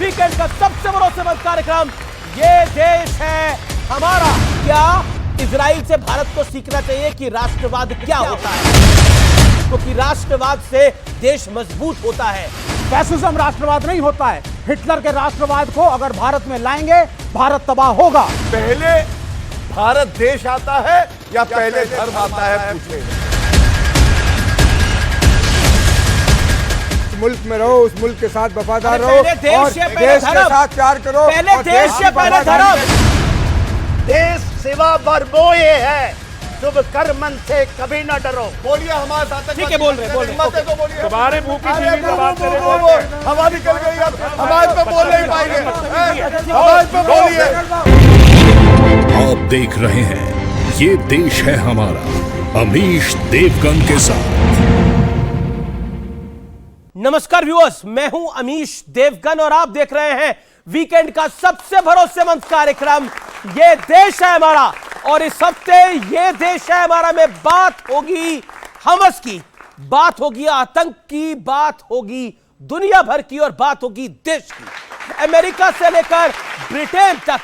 Weekend का सबसे भरोसेमंद कार्यक्रम ये देश है हमारा। क्या इजराइल से भारत को सीखना चाहिए कि राष्ट्रवाद क्या होता है, क्योंकि राष्ट्रवाद से देश मजबूत होता है। फैसिज्म राष्ट्रवाद नहीं होता है। हिटलर के राष्ट्रवाद को अगर भारत में लाएंगे भारत तबाह होगा। पहले भारत देश आता है या पहले धर्म आता है, पूछे। मुल्क में रहो, उस मुल्क के साथ वफादार रहो पहले देश और से पहले देश के धर्म। साथ प्यार करो। पहले और देश से पहले धर्म। देश सिवा बरबोए है, शुभ कर्मन से कभी न डरो। बोलिए हमारे साथ। ठीक है, बोल रहे तो बोलिए। तुम्हारे मुंह की चीनी अरे जबान तेरे वो, मुंह में। हवा निकल गई अब, हमारे पे बोल नहीं पाएंगे। हमारे पे बोलिए। आप देख रहे हैं ये देश है हमारा, अमीश देवगन के साथ। नमस्कार व्यूअर्स, मैं हूं अमीश देवगन और आप देख रहे हैं वीकेंड का सबसे भरोसेमंद कार्यक्रम ये देश है हमारा। और इस हफ्ते ये देश है हमारा में बात होगी हमस की, बात होगी आतंक की, बात होगी दुनिया भर की और बात होगी देश की। अमेरिका से लेकर ब्रिटेन तक,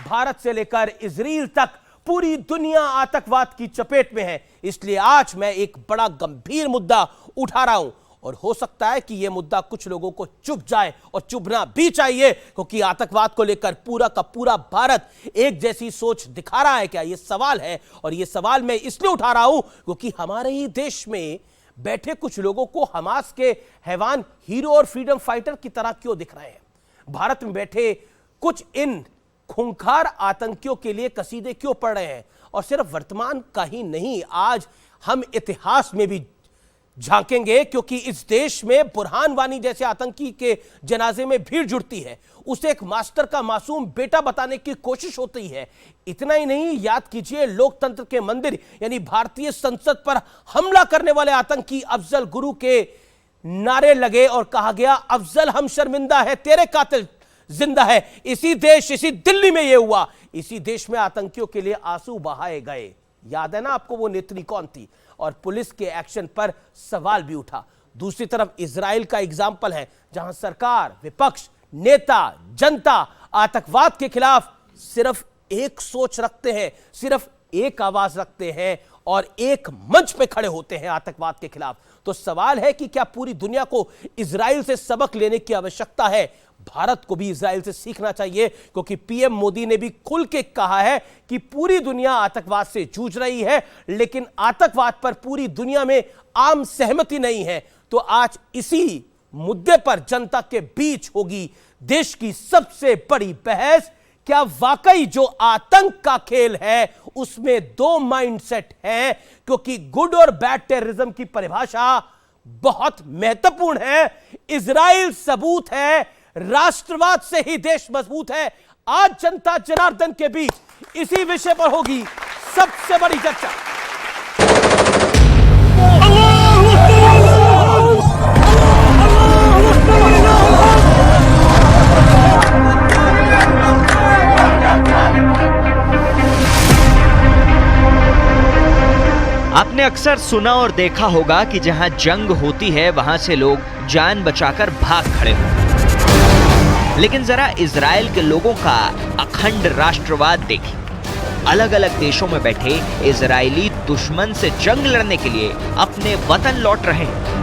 भारत से लेकर इजराइल तक पूरी दुनिया आतंकवाद की चपेट में है। इसलिए आज मैं एक बड़ा गंभीर मुद्दा उठा रहा हूं और हो सकता है कि यह मुद्दा कुछ लोगों को चुभ जाए और चुभना भी चाहिए, क्योंकि आतंकवाद को लेकर पूरा का पूरा भारत एक जैसी सोच दिखा रहा है क्या, यह सवाल है। और यह सवाल मैं इसलिए उठा रहा हूं क्योंकि हमारे ही देश में बैठे कुछ लोगों को हमास के हैवान हीरो और फ्रीडम फाइटर की तरह क्यों दिख रहे हैं। भारत में बैठे कुछ इन खूंखार आतंकियों के लिए कसीदे क्यों पढ़ रहे हैं। और सिर्फ वर्तमान का ही नहीं, आज हम इतिहास में भी झांकेंगे, क्योंकि इस देश में बुरहान वानी जैसे आतंकी के जनाजे में भीड़ जुड़ती है, उसे एक मास्टर का मासूम बेटा बताने की कोशिश होती है। इतना ही नहीं, याद कीजिए लोकतंत्र के मंदिर यानी भारतीय संसद पर हमला करने वाले आतंकी अफजल गुरु के नारे लगे और कहा गया, अफजल हम शर्मिंदा है, तेरे कातिल जिंदा है। इसी देश, इसी दिल्ली में यह हुआ। इसी देश में आतंकियों के लिए आंसू बहाए गए। याद है ना आपको वो नेत्री कौन थी? और पुलिस के एक्शन पर सवाल भी उठा। दूसरी तरफ इजराइल का एग्जाम्पल है, जहां सरकार, विपक्ष, नेता, जनता आतंकवाद के खिलाफ सिर्फ एक सोच रखते हैं, सिर्फ एक आवाज रखते हैं और एक मंच पे खड़े होते हैं आतंकवाद के खिलाफ। तो सवाल है कि क्या पूरी दुनिया को इजराइल से सबक लेने की आवश्यकता है? भारत को भी इजराइल से सीखना चाहिए, क्योंकि पीएम मोदी ने भी खुल के कहा है कि पूरी दुनिया आतंकवाद से जूझ रही है, लेकिन आतंकवाद पर पूरी दुनिया में आम सहमति नहीं है। तो आज इसी मुद्दे पर जनता के बीच होगी देश की सबसे बड़ी बहस। क्या वाकई जो आतंक का खेल है उसमें दो माइंडसेट हैं? क्योंकि गुड और बैड टेररिज्म की परिभाषा बहुत महत्वपूर्ण है। इजराइल सबूत है, राष्ट्रवाद से ही देश मजबूत है। आज जनता जनार्दन के बीच इसी विषय पर होगी सबसे बड़ी चर्चा। आपने अक्सर सुना और देखा होगा कि जहां जंग होती है वहां से लोग जान बचाकर भाग खड़े होते हैं। लेकिन जरा इजराइल के लोगों का अखंड राष्ट्रवाद देखिए। अलग अलग देशों में बैठे इजरायली दुश्मन से जंग लड़ने के लिए अपने वतन लौट रहे हैं।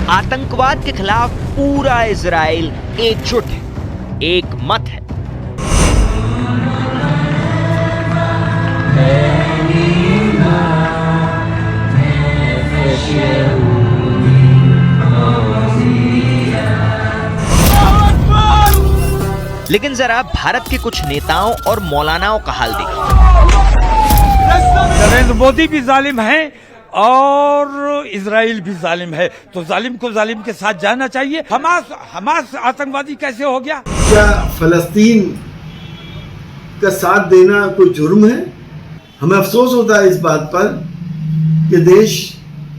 आतंकवाद के खिलाफ पूरा इजराइल एकजुट है, एक मत है। लेकिन जरा भारत के कुछ नेताओं और मौलानाओं का हाल देखिए। नरेंद्र मोदी भी जालिम है और इजराइल भी जालिम है, तो जालिम को जालिम के साथ जाना चाहिए। हमास आतंकवादी कैसे हो गया? क्या फलस्तीन का साथ देना कोई जुर्म है? हमें अफसोस होता है इस बात पर कि देश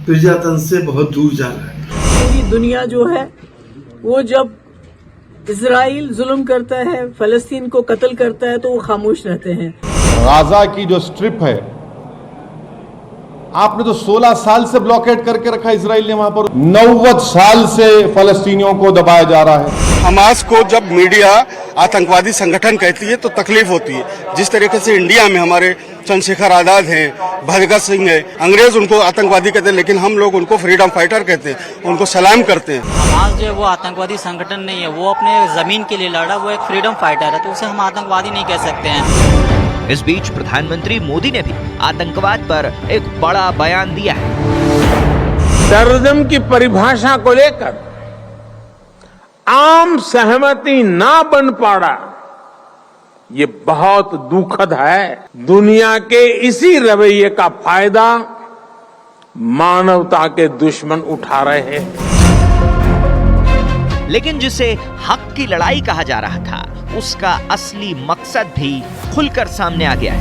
प्रजातंत्र से बहुत दूर जा रहा है। पूरी दुनिया जो है वो जब इजराइल जुल्म करता है, फलस्तीन को कत्ल करता है, तो वो खामोश रहते हैं। गाजा की जो स्ट्रिप है आपने तो 16 साल से ब्लॉकेट करके रखा इजराइल ने वहां पर। 90 साल से फलस्तीनियों को दबाया जा रहा है। हमास को जब मीडिया आतंकवादी संगठन कहती है तो तकलीफ होती है। जिस तरीके से इंडिया में हमारे चंद्रशेखर आजाद हैं, भगत सिंह है, अंग्रेज उनको आतंकवादी कहते हैं, लेकिन हम लोग उनको फ्रीडम फाइटर कहते हैं, उनको सलाम करते हैं। हमास जो है वो आतंकवादी संगठन नहीं है, वो अपने जमीन के लिए लड़ा, वो एक फ्रीडम फाइटर है, तो उसे हम आतंकवादी नहीं कह सकते हैं। इस बीच प्रधानमंत्री मोदी ने भी आतंकवाद पर एक बड़ा बयान दिया है। टेररिज्म की परिभाषा को लेकर आम सहमति ना बन पाना, ये बहुत दुखद है। दुनिया के इसी रवैये का फायदा मानवता के दुश्मन उठा रहे हैं। लेकिन जिसे हक की लड़ाई कहा जा रहा था, उसका असली मकसद भी खुलकर सामने आ गया है।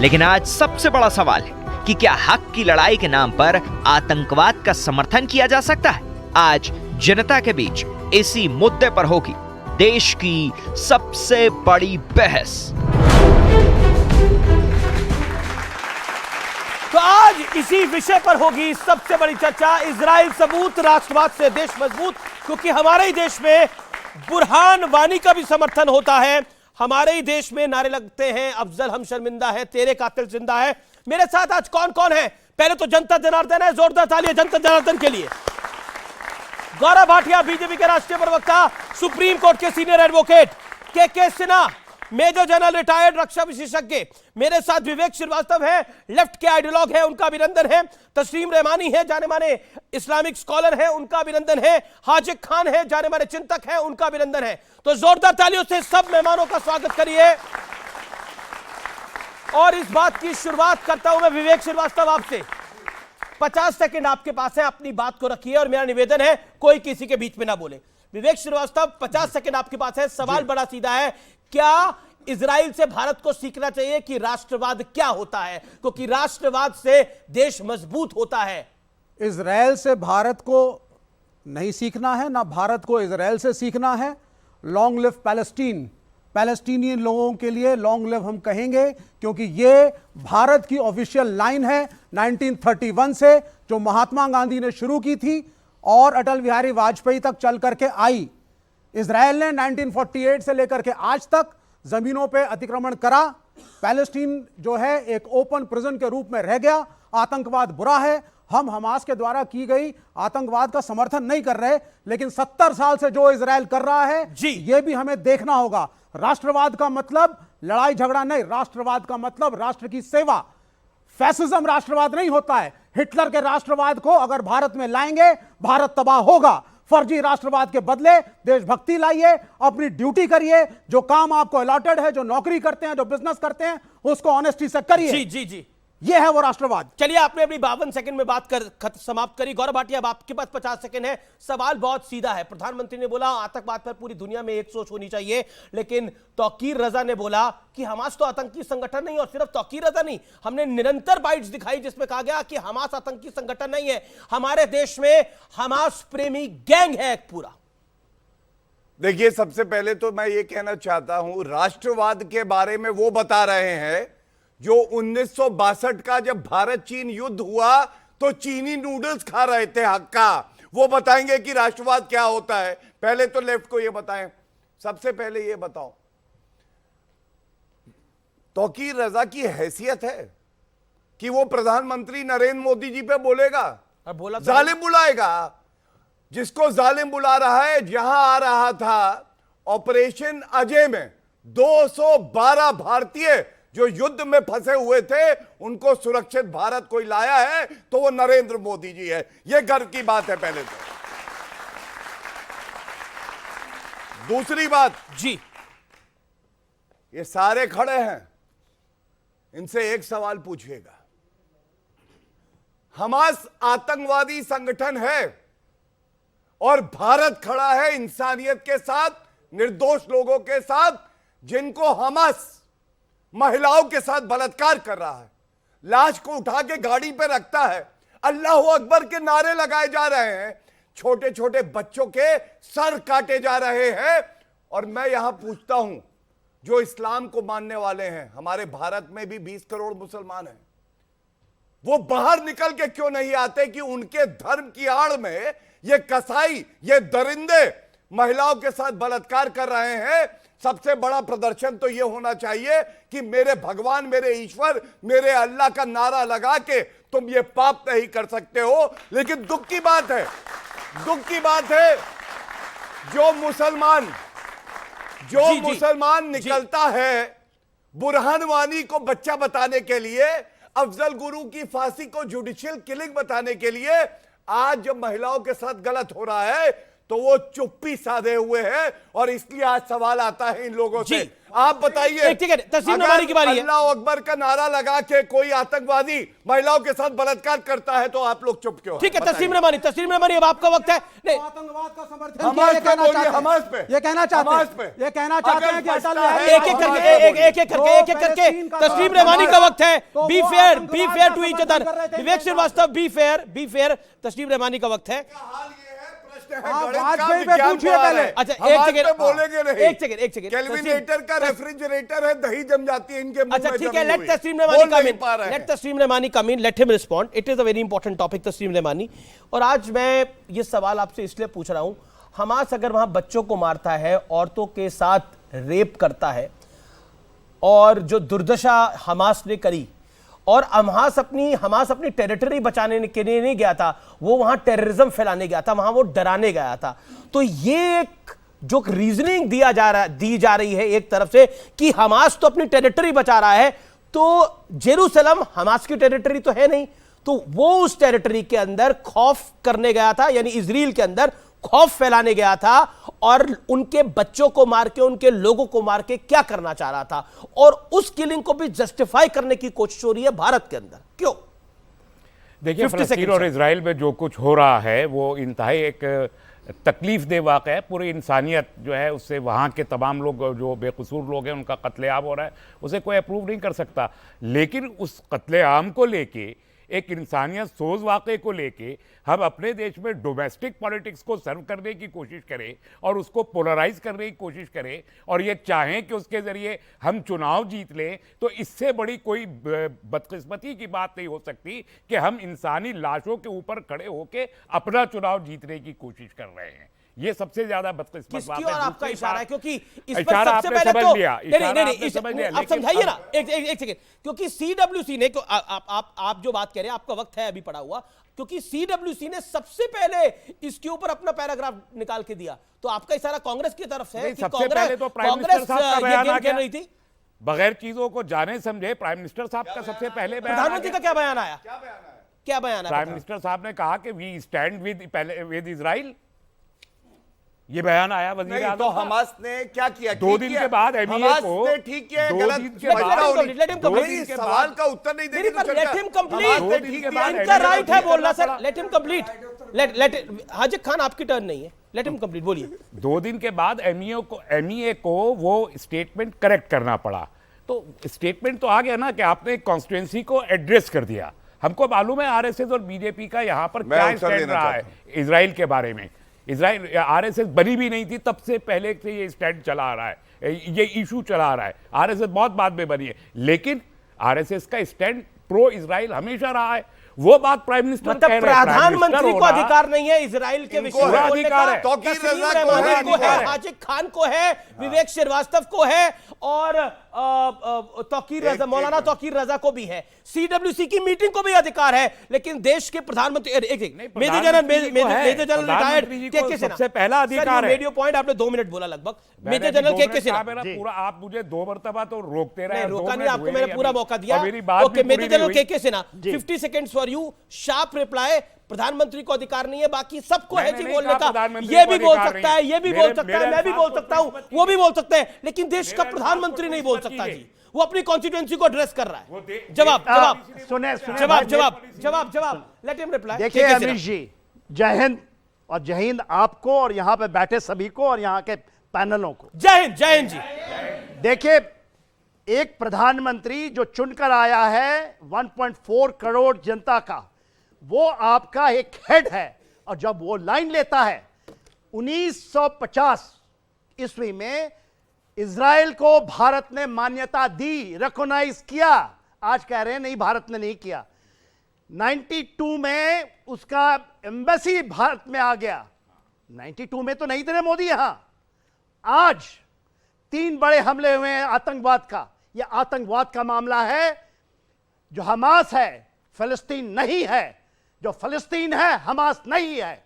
लेकिन आज सबसे बड़ा सवाल है कि क्या हक की लड़ाई के नाम पर आतंकवाद का समर्थन किया जा सकता है? आज जनता के बीच इसी मुद्दे पर होगी देश की सबसे बड़ी बहस। तो आज इसी विषय पर होगी सबसे बड़ी चर्चा। इजराइल सबूत, राष्ट्रवाद से देश मजबूत, क्योंकि हमारे ही देश में बुरहान वानी का भी समर्थन होता है। हमारे ही देश में नारे लगते हैं, अफजल हम शर्मिंदा है, तेरे कातिल जिंदा है। मेरे साथ आज कौन कौन है? पहले तो जनता जनार्दन है, जोरदार तालियां जनता जनार्दन के लिए। गौरव भाटिया, बीजेपी के राष्ट्रीय प्रवक्ता, सुप्रीम कोर्ट के सीनियर एडवोकेट। के सिन्हा, मेजर जनरल रिटायर्ड रक्षा विशेषज्ञ। मेरे साथ विवेक श्रीवास्तव है, लेफ्ट के आइडियोलॉग है, उनका अभिनंदन है। तस्लीम रहमानी है, जाने माने इस्लामिक स्कॉलर है, उनका अभिनंदन है। हाजिक खान है, जाने माने चिंतक है, उनका अभिनंदन है। तो जोरदार तालियों से सब मेहमानों का स्वागत करिए। और इस बात की शुरुआत करता हूं मैं विवेक श्रीवास्तव आपसे। 50 सेकंड आपके पास है, अपनी बात को रखिए और मेरा निवेदन है कोई किसी के बीच में ना बोले। विवेक श्रीवास्तव, 50 सेकंड आपके पास है। सवाल बड़ा सीधा है, क्या इजराइल से भारत को सीखना चाहिए कि राष्ट्रवाद क्या होता है? क्योंकि राष्ट्रवाद से देश मजबूत होता है। इजराइल से भारत को नहीं सीखना है, ना भारत को इजराइल से सीखना है। लॉन्ग लिव पैलेस्टीन, पैलेस्टीनियन लोगों के लिए लॉन्ग लिव हम कहेंगे, क्योंकि ये भारत की ऑफिशियल लाइन है 1931 से, जो महात्मा गांधी ने शुरू की थी और अटल बिहारी वाजपेयी तक चल करके आई। इजराइल ने 1948 से लेकर के आज तक जमीनों पे अतिक्रमण करा। पैलेस्टीन जो है एक ओपन प्रिजन के रूप में रह गया। आतंकवाद बुरा है, हम हमास के द्वारा की गई आतंकवाद का समर्थन नहीं कर रहे, लेकिन 70 साल से जो इजराइल कर रहा है ये भी हमें देखना होगा। राष्ट्रवाद का मतलब लड़ाई झगड़ा नहीं, राष्ट्रवाद का मतलब राष्ट्र की सेवा। फैसिज्म राष्ट्रवाद नहीं होता है। हिटलर के राष्ट्रवाद को अगर भारत में लाएंगे, भारत तबाह होगा। फर्जी राष्ट्रवाद के बदले देशभक्ति लाइए, अपनी ड्यूटी करिए, जो काम आपको अलॉटेड है, जो नौकरी करते हैं, जो बिजनेस करते हैं, उसको ऑनेस्टी से करिए। जी जी जी, ये है वो राष्ट्रवाद। चलिए, आपने अपनी 52 सेकंड में बात कर समाप्त करी। गौरव भाटिया, अब आपके पास 50 सेकंड है। सवाल बहुत सीधा है। प्रधानमंत्री ने बोला आतंकवाद पर पूरी दुनिया में एक सोच होनी चाहिए, लेकिन तौकीर रजा ने बोला कि हमास तो आतंकी संगठन नहीं। और सिर्फ तौकीर रजा नहीं, हमने निरंतर बाइट्स दिखाई जिसमें कहा गया कि हमास आतंकी संगठन नहीं है, हमारे देश में हमास प्रेमी गैंग है एक पूरा। देखिए, सबसे पहले तो मैं ये कहना चाहता हूं, राष्ट्रवाद के बारे में वो बता रहे हैं जो 1962 का जब भारत चीन युद्ध हुआ तो चीनी नूडल्स खा रहे थे हक्का। वो बताएंगे कि राष्ट्रवाद क्या होता है। पहले तो लेफ्ट को ये बताएं। सबसे पहले ये बताओ, तौकीर रजा की हैसियत है कि वो प्रधानमंत्री नरेंद्र मोदी जी पे बोलेगा? जालिम बुलाएगा? जिसको जालिम बुला रहा है, जहां आ रहा था ऑपरेशन अजय में 212 भारतीय जो युद्ध में फंसे हुए थे, उनको सुरक्षित भारत कोई लाया है तो वो नरेंद्र मोदी जी है। ये गर्व की बात है। पहले तो दूसरी बात जी, ये सारे खड़े हैं, इनसे एक सवाल पूछिएगा। हमास आतंकवादी संगठन है और भारत खड़ा है इंसानियत के साथ, निर्दोष लोगों के साथ, जिनको हमास महिलाओं के साथ बलात्कार कर रहा है, लाश को उठा के गाड़ी पे रखता है। अल्लाह अकबर के नारे लगाए जा रहे हैं, छोटे छोटे बच्चों के सर काटे जा रहे हैं। और मैं यहां पूछता हूं, जो इस्लाम को मानने वाले हैं, हमारे भारत में भी 20 करोड़ मुसलमान हैं, वो बाहर निकल के क्यों नहीं आते कि उनके धर्म की आड़ में ये कसाई, ये दरिंदे महिलाओं के साथ बलात्कार कर रहे हैं। सबसे बड़ा प्रदर्शन तो यह होना चाहिए कि मेरे भगवान, मेरे ईश्वर, मेरे अल्लाह का नारा लगा के तुम ये पाप नहीं कर सकते हो। लेकिन दुख की बात है, दुख की बात है, जो मुसलमान निकलता है बुरहान वानी को बच्चा बताने के लिए, अफजल गुरु की फांसी को जुडिशियल किलिंग बताने के लिए, आज जब महिलाओं के साथ गलत हो रहा है तो वो चुप्पी साधे हुए हैं। और इसलिए आज सवाल आता है इन लोगों से, आप बताइए, तस्लीम रमानी की बारी है। अल्लाह अकबर का नारा लगा के कोई आतंकवादी महिलाओं के साथ बलात्कार करता है तो आप लोग चुप क्यों? ठीक है, तस्लीम रमानी अब आपका वक्त है। नहीं, आतंकवाद का समर्थन हमास ये पे कहना बोलिए, चाहते हैं, हमास पे। ये कहना चाहते हमास पे। हैं, ये कहना चाहते हैं कि अटल एक एक करके तस्लीम रमानी का वक्त है। Be fair to each other. Vivek Srivastava, be fair. Tasleem Ramani का वक्त है। वाजपेयी पे पूछिए पहले। अच्छा, एक सेकंड बोलेंगे नहीं। एक सेकंड कैलविनेटर का रेफ्रिजरेटर है, दही जम जाती है इनके मुंह अच्छा में। ठीक है, let Taslim Ramani come in, let him respond. It is a very important topic, Taslim Ramani. और आज मैं ये सवाल आपसे इसलिए पूछ रहा हूं, हमास अगर वहां बच्चों को मारता है, औरतों के साथ रेप करता है, और जो दुर्दशा हमास ने करी, और हमास अपनी टेरिटरी बचाने के लिए नहीं गया था, वो वहां टेररिज्म फैलाने गया था, वहां वो डराने गया था। तो ये एक जो रीजनिंग दी जा रही है एक तरफ से कि हमास तो अपनी टेरिटरी बचा रहा है, तो जेरूसलम हमास की टेरिटरी तो है नहीं, तो वो उस टेरिटरी के अंदर खौफ करने गया था, यानी इजराइल के अंदर खौफ फैलाने गया था, और उनके बच्चों को मार के, उनके लोगों को मार के क्या करना चाह रहा था, और उस किलिंग को भी जस्टिफाई करने की कोशिश हो रही है भारत के अंदर। क्यों? देखिए, फलस्तीन और इजराइल में जो कुछ हो रहा है वो इंतहाई एक तकलीफ दे वाक़या है। पूरी इंसानियत जो है उससे, वहाँ के तमाम लोग जो बेकसूर लोग हैं उनका कत्लेआम हो रहा है, उसे कोई अप्रूव नहीं कर सकता। लेकिन उस कत्लेआम को लेके, एक इंसानियत सोच वाक़े को लेके हम अपने देश में डोमेस्टिक पॉलिटिक्स को सर्व करने की कोशिश करें और उसको पोलराइज करने की कोशिश करें, और ये चाहें कि उसके ज़रिए हम चुनाव जीत लें, तो इससे बड़ी कोई बदकिस्मती की बात नहीं हो सकती कि हम इंसानी लाशों के ऊपर खड़े होकर अपना चुनाव जीतने की कोशिश कर रहे हैं। ये सबसे ज्यादा बदकिस्मत बात है। आपका इशारा है, क्योंकि इस पर इशारा सबसे आपने पहले समझ तो लिया, आप समझाइए ना एक सेकंड, क्योंकि सीडब्ल्यूसी ने, आप जो बात कह रहे हैं, आपका वक्त है अभी पड़ा हुआ, क्योंकि सीडब्ल्यूसी ने सबसे पहले इसके ऊपर अपना पैराग्राफ निकाल के दिया, तो आपका इशारा कांग्रेस की तरफ से है कि कांग्रेस खेल रही थी बगैर चीजों को जाने समझे। प्राइम मिनिस्टर साहब का सबसे पहले प्रधानमंत्री का क्या बयान आया? प्राइम मिनिस्टर साहब ने कहा कि वी स्टैंड विद इजराइल, ये बयान आया वजीर आज़म। तो हमास ने क्या किया? 2 दिन के बाद एमईए को ठीक किया, गलत सवाल का उत्तर नहीं देंगे तो लेट हिम कंप्लीट, इनका राइट है बोलना सर, लेट हिम कंप्लीट। हाजिर खान, आपकी टर्न नहीं है, लेट हिम कंप्लीट, बोलिए। 2 दिन के बाद एमईए को वो स्टेटमेंट करेक्ट करना पड़ा, तो स्टेटमेंट तो आ गया ना कि आपने कॉन्स्टिट्यूएंसी को एड्रेस कर दिया। हमको मालूम है आरएसएस और बीजेपी का यहाँ पर क्या स्टैंड रहा है इजराइल के बारे में। इजराइल, आरएसएस बनी भी नहीं थी, तब से पहले से ये स्टैंड चला आ रहा है, ये इशू चला आ रहा है। आरएसएस बहुत बाद में बनी है, लेकिन आरएसएस का स्टैंड प्रो इजराइल हमेशा रहा है। वो बात प्राइम मिनिस्टर कह रहे हैं। प्रधानमंत्री को अधिकार नहीं है इजराइल के विषय में बोलने का, हाजिर खान को है, विवेक श्रीवास्तव को है, और मौलाना तौकीर रजा को भी है। सीडब्ल्यूसी की मीटिंग को भी अधिकार है, लेकिन देश के प्रधानमंत्री मेजर जनरल रिटायर्ड सबसे पहला अधिकार है। रेडियो पॉइंट आपने 2 मिनट बोला लगभग। मेजर जनरल के पूरा, आप मुझे 2 मरतबा तो रोकते रहे, रोका नहीं, आपको मैंने पूरा मौका दिया। ओके, मेजर जनरल के Sinha, 50 seconds for you, sharp reply. प्रधानमंत्री को अधिकार नहीं है, बाकी सबको है जी बोलने का। ये भी बोल सकता है, ये भी बोल सकता है, मैं भी बोल सकता हूं, वो भी बोल सकते हैं, लेकिन देश का प्रधानमंत्री नहीं बोल सकता जी। वो अपनी कॉन्स्टिट्यूएंसी को एड्रेस कर रहा है। जवाब, लेट हिम रिप्लाई। देखिए अमीश जी, जय हिंद, और जय हिंद आपको और यहां पे बैठे सभी को और यहां के पैनलों को। जय हिंद जी। देखिए, एक प्रधानमंत्री जो चुनकर आया है 1.4 करोड़ जनता का, वो आपका एक हेड है। और जब वो लाइन लेता है 1950 ईस्वी में इजराइल को भारत ने मान्यता दी, रिकॉग्नाइज किया। आज कह रहे हैं नहीं, भारत ने नहीं किया। 92 में उसका एम्बेसी भारत में आ गया। 92 में तो नहीं थे मोदी यहां। आज 3 बड़े हमले हुए हैं आतंकवाद का। यह आतंकवाद का मामला है। जो हमास है फिलिस्तीन नहीं है, जो फिलिस्तीन है हमास नहीं है।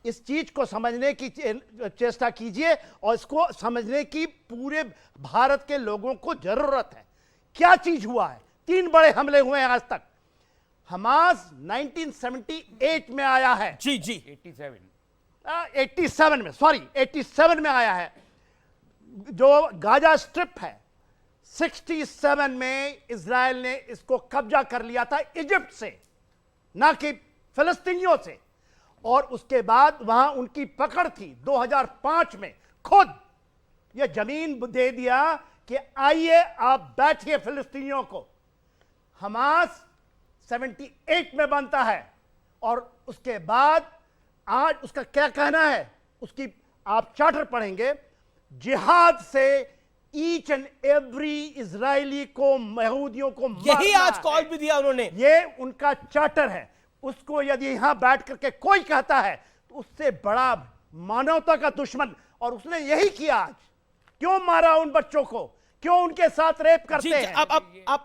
इस चीज को समझने की चेष्टा कीजिए और इसको समझने की पूरे भारत के लोगों को जरूरत है। क्या चीज हुआ है? 3 बड़े हमले हुए हैं आज तक। हमास 1978 में आया है। जी 87 में आया है। जो गाजा स्ट्रिप है 67 में इजराइल ने इसको कब्जा कर लिया था इजिप्ट से, ना कि फिलिस्तीनियों से। और उसके बाद वहां उनकी पकड़ थी। 2005 में खुद यह जमीन दे दिया कि आइए आप बैठिए फिलिस्तीनियों को। हमास 78 में बनता है और उसके बाद आज उसका क्या कहना है, उसकी आप चार्टर पढ़ेंगे, जिहाद से ईच एंड एवरी इजरायली को, यहूदियों को यही आज कॉल भी दिया उन्होंने। ये उनका चार्टर है। उसको यदि यहां बैठ करके कोई कहता है तो उससे बड़ा मानवता का दुश्मन। और उसने यही किया। आज क्यों मारा उन बच्चों को, क्यों उनके साथ रेप करते हैं? अब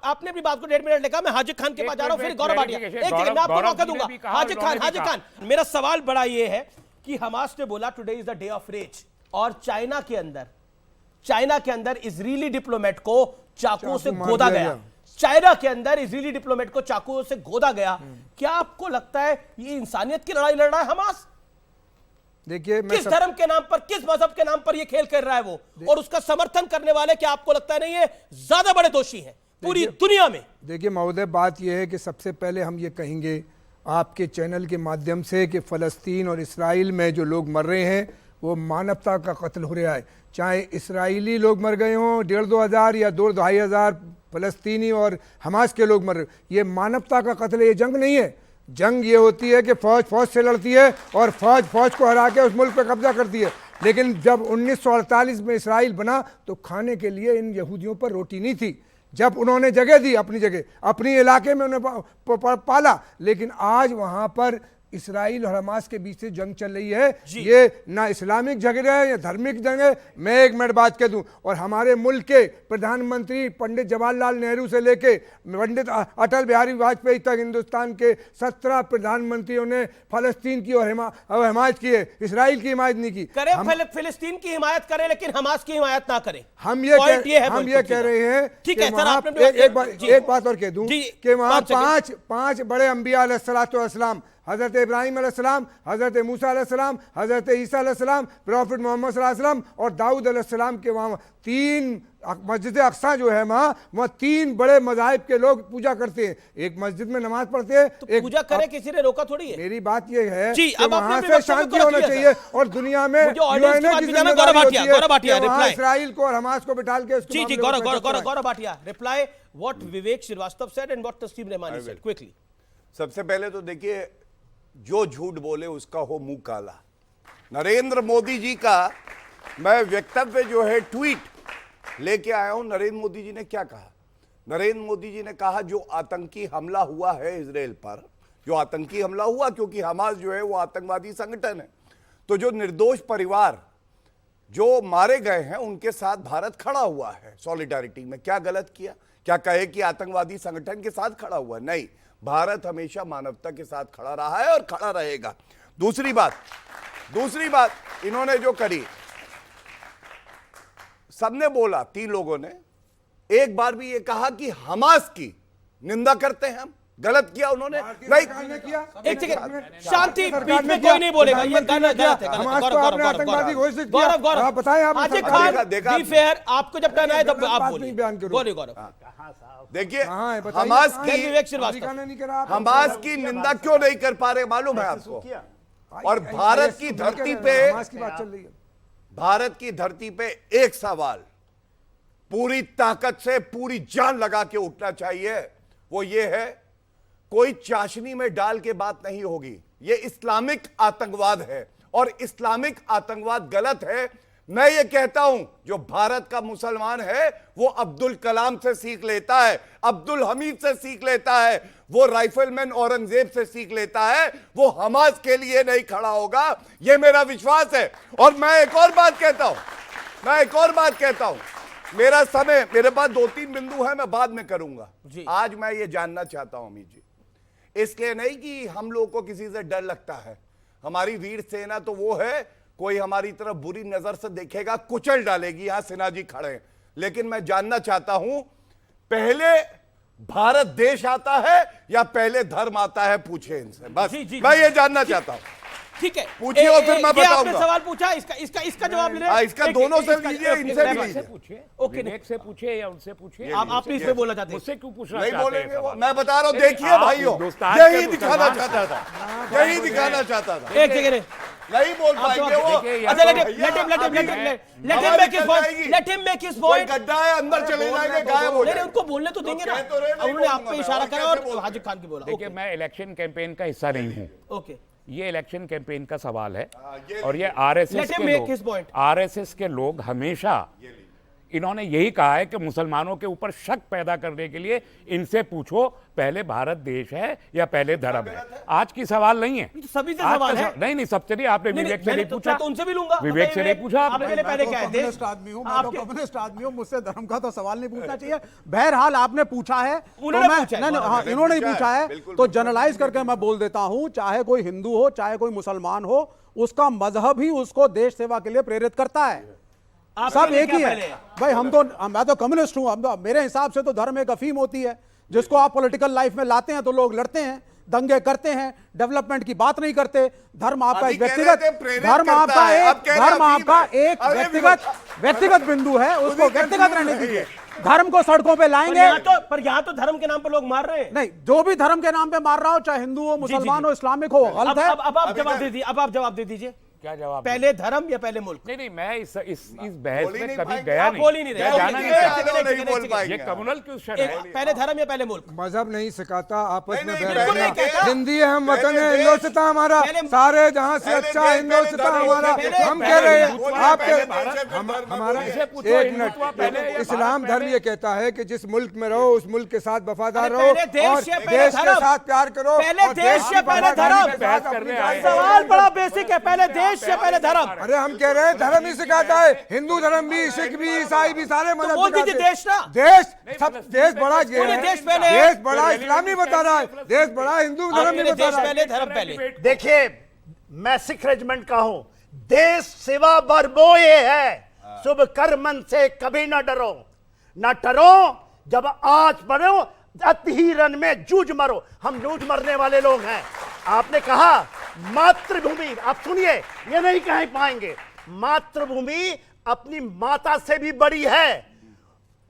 आपने अपनी बात को 1.5 मिनट लिखा। मैं हाजिर खान के पास जा रहा हूं, फिर गौरव भाटिया। एक सेकंड मैं आपको मौका दूंगा। हाजिर खान, मेरा सवाल बड़ा ये है कि हमास ने बोला today is the day of rage, और चाइना के अंदर इजरायली डिप्लोमेट को चाकू से गोदा गया। चाइना के अंदर इजरायली डिप्लोमेट को चाकू से गोदा गया। क्या आपको लगता है ये इंसानियत की लड़ाई लड़ रहा है हमास? देखिए, किस धर्म के नाम पर, किस मजहब के नाम पर ये खेल कर रहा है वो? और उसका समर्थन करने वाले, क्या आपको लगता नहीं है ज्यादा बड़े दोषी हैं पूरी दुनिया में? देखिए महोदय, बात यह है कि सबसे पहले हम ये कहेंगे आपके चैनल के माध्यम से कि फ़लस्तीन और इसराइल में जो लोग मर रहे हैं वो मानवता का कत्ल हो रहा है। चाहे इसराइली लोग मर गए हों 1,500-2 हज़ार या 2-2.5 हज़ार फ़लस्तीनी और हमास के लोग मर रहे, ये मानवता का कत्ल है। ये जंग नहीं है। जंग ये होती है कि फौज से लड़ती है और फौज को हरा के उस मुल्क पर कब्जा करती है। लेकिन जब 1948 में इसराइल बना तो खाने के लिए इन यहूदियों पर रोटी नहीं थी। जब उन्होंने जगह दी अपनी जगह, अपनी इलाके में उन्हें पाला, लेकिन आज वहाँ पर इसराइल और हमास के बीच से जंग चल रही है। ये ना इस्लामिक झगड़े है या धार्मिक जंग है। मैं एक मिनट बात कह दूं, और हमारे मुल्क के प्रधानमंत्री पंडित जवाहरलाल नेहरू से लेके पंडित अटल बिहारी वाजपेयी तक हिंदुस्तान के 17 प्रधानमंत्रियों ने फलस्तीन की और हिमायत की है, इसराइल की हिमायत नहीं की। फिलिस्तीन की हिमायत करें लेकिन हमास की हिमायत ना करें। हम ये कह रहे हैं। ठीक है सर, एक बात और कह दूं कि वहां 5 बड़े अंबिया अलैहिस्सलाम, हज़रत इब्राहिम अलैहिस्सलाम, हज़रत मूसा अलैहिस्सलाम, हज़रत ईसा अलैहिस्सलाम, प्रॉफिट मोहम्मद सल्लल्लाहु अलैहि वसल्लम और दाऊद अलैहिस्सलाम के वहाँ 3 मस्जिद अक्सा जो है वहाँ 3 बड़े मज़ाहिब के लोग पूजा करते हैं। एक मस्जिद में नमाज पढ़ते हैं, तो पूजा करें, किसी ने रोका थोड़ी है। मेरी बात ये है कि वहाँ से शांति होना चाहिए और दुनिया में इसराइल को और हमास को बिठा के। जी Gaurav Bhatia, reply what Vivek Srivastava said and what Taslim Rahmani said quickly. सबसे पहले तो देखिए, जो झूठ बोले उसका हो मुंह काला। नरेंद्र मोदी जी का मैं वक्तव्य जो है ट्वीट लेके आया हूं। नरेंद्र मोदी जी ने क्या कहा? नरेंद्र मोदी जी ने कहा जो आतंकी हमला हुआ है इजराइल पर, जो आतंकी हमला हुआ, क्योंकि हमास जो है वो आतंकवादी संगठन है, तो जो निर्दोष परिवार जो मारे गए हैं उनके साथ भारत खड़ा हुआ है सॉलिडारिटी में। क्या गलत किया? क्या कहे कि आतंकवादी संगठन के साथ खड़ा हुआ? नहीं, भारत हमेशा मानवता के साथ खड़ा रहा है और खड़ा रहेगा। दूसरी बात इन्होंने जो करी, सबने बोला, 3 लोगों ने एक बार भी ये कहा कि हमास की निंदा करते हैं हम। गलत किया उन्होंने? नहीं किया। एक सेकंड, शांति, बीच में कोई नहीं बोलेगा, ये गलत है। गौरव बताएं आप। हाजी खान, बी फेयर, आपको जब टर्न आए तब आप बोलिए। गौरव देखिए, हमास की निंदा क्यों नहीं कर पा रहे मालूम है आपको? और भारत की धरती पे एक सवाल पूरी ताकत से, पूरी जान लगा के उठना चाहिए, वो ये है कोई चाशनी में डाल के बात नहीं होगी। ये इस्लामिक आतंकवाद है और इस्लामिक आतंकवाद गलत है। मैं ये कहता हूं, जो भारत का मुसलमान है वो अब्दुल कलाम से सीख लेता है, अब्दुल हमीद से सीख लेता है, वो राइफलमैन औरंगजेब से सीख लेता है, वो हमास के लिए नहीं खड़ा होगा। ये मेरा विश्वास है। और मैं एक और बात कहता हूं, मेरा समय, मेरे पास 2-3 बिंदु है, मैं बाद में करूंगा। आज मैं ये जानना चाहता हूं अमित जी, इसलिए नहीं कि हम लोग को किसी से डर लगता है, हमारी वीर सेना तो वो है, कोई हमारी तरफ बुरी नजर से देखेगा कुचल डालेगी। यहां सिन्हा जी खड़े हैं, लेकिन मैं जानना चाहता हूं, पहले भारत देश आता है या पहले धर्म आता है? पूछे इनसे, बस मैं ये जानना चाहता हूं। ठीक है, पूछिए और फिर मैं बताऊंगा। आपने सवाल पूछा, इसका जवाब ले रहे हैं? इसका दोनों से लीजिए, इनसे भी लीजिए। ओके, विवेक से पूछिए या उनसे पूछिए। आप इस पे बोलना चाहते हैं? मुझसे क्यों पूछना नहीं चाहते बोलेंगे हैं? वो, मैं बता रहा हूं। देखिए भाइयों, यही दिखाना चाहता था, यही दिखाना चाहता था। एक जगह नहीं बोल पाएंगे वो। अच्छा, let him make his point। गड्ढा है, अंदर चले जाएंगे, गायब हो जाएंगे। उनको बोलने तो देंगे ना। उन्होंने आप पे इशारा करा और हाजिर खान की बोला। देखिए, मैं इलेक्शन कैंपेन का हिस्सा नहीं हूँ। ओके, ये इलेक्शन कैंपेन का सवाल है और ये आरएसएस के लोग हमेशा इन्होंने यही कहा है कि मुसलमानों के ऊपर शक पैदा करने के लिए इनसे पूछो पहले भारत देश है या पहले धर्म है। आज की सवाल नहीं है, तो सभी से सवाल है। नहीं, सबसे नहीं। आपने विवेक से नहीं पूछा, तो उनसे भी लूंगा। विवेक से नहीं पूछा आपने। पहले क्या है, कम्युनिस्ट आदमी हूं, मैं तो कम्युनिस्ट आदमी हूं, मुझसे धर्म का तो सवाल नहीं पूछना चाहिए। बहरहाल आपने पूछा है, इन्होंने ही पूछा है, तो जनरलाइज करके मैं बोल देता हूं, चाहे कोई हिंदू हो, चाहे कोई मुसलमान हो, उसका मजहब ही उसको देश सेवा के लिए प्रेरित करता है। सब एक ही है भाई। मैं तो कम्युनिस्ट हूं। मेरे हिसाब से तो धर्म एक अफीम होती है, जिसको आप पॉलिटिकल लाइफ में लाते हैं तो लोग लड़ते हैं, दंगे करते हैं, डेवलपमेंट की बात नहीं करते। धर्म आपका एक व्यक्तिगत बिंदु है, उसको व्यक्तिगत रहने दीजिए। धर्म को सड़कों पे लाएंगे पर यहाँ तो धर्म के नाम पे लोग मार रहे हैं। नहीं, जो भी धर्म के नाम पे मार रहा हो, चाहे हिंदू हो, मुसलमान हो, इस्लामिक हो, गलत है। अब आप जवाब दे दीजिए। क्या जवाब? पहले धर्म या पहले मुल्क? नहीं, मैं इस बहस में कभी गया नहीं। बोल ही नहीं रहे। ये कम्युनल क्वेश्चन है। पहले धर्म या पहले मुल्क? मजहब नहीं सिखाता, आपस में हिंदी है, हम वतन है, हिंदुस्तान हमारा, सारे जहां से अच्छा हिंदुस्तान हमारा। हम कह रहे हैं आपके हमारा एक मिनट, इस्लाम धर्म ये कहता है कि जिस मुल्क में रहो उस मुल्क के साथ वफादार रहो और देश के साथ प्यार करो। पहले देश से पहले धर्म। सवाल बड़ा बेसिक है, पहले देश से पहले धर्म। अरे हम कह रहे हैं धर्म ही सिखाता है, हिंदू धर्म भी, सिख भी, ईसाई भी, सारे मजहब बोल दीजिए देश ना। देश बड़ा देश बड़ा इस्लामी बता रहा है, देश बड़ा हिंदू धर्म नहीं बता रहा है। पहले धर्म पहले। देखिए, मैं सिख रेजिमेंट का हूं। देश सेवा बरबोए है, शुभ कर्मन से कभी ना डरो, ना डरो जब आज बढ़ो, अति रन में जूझ मरो। हम जूझ मरने वाले लोग हैं। आपने कहा मातृभूमि, आप सुनिए, ये नहीं कह पाएंगे, मातृभूमि अपनी माता से भी बड़ी है।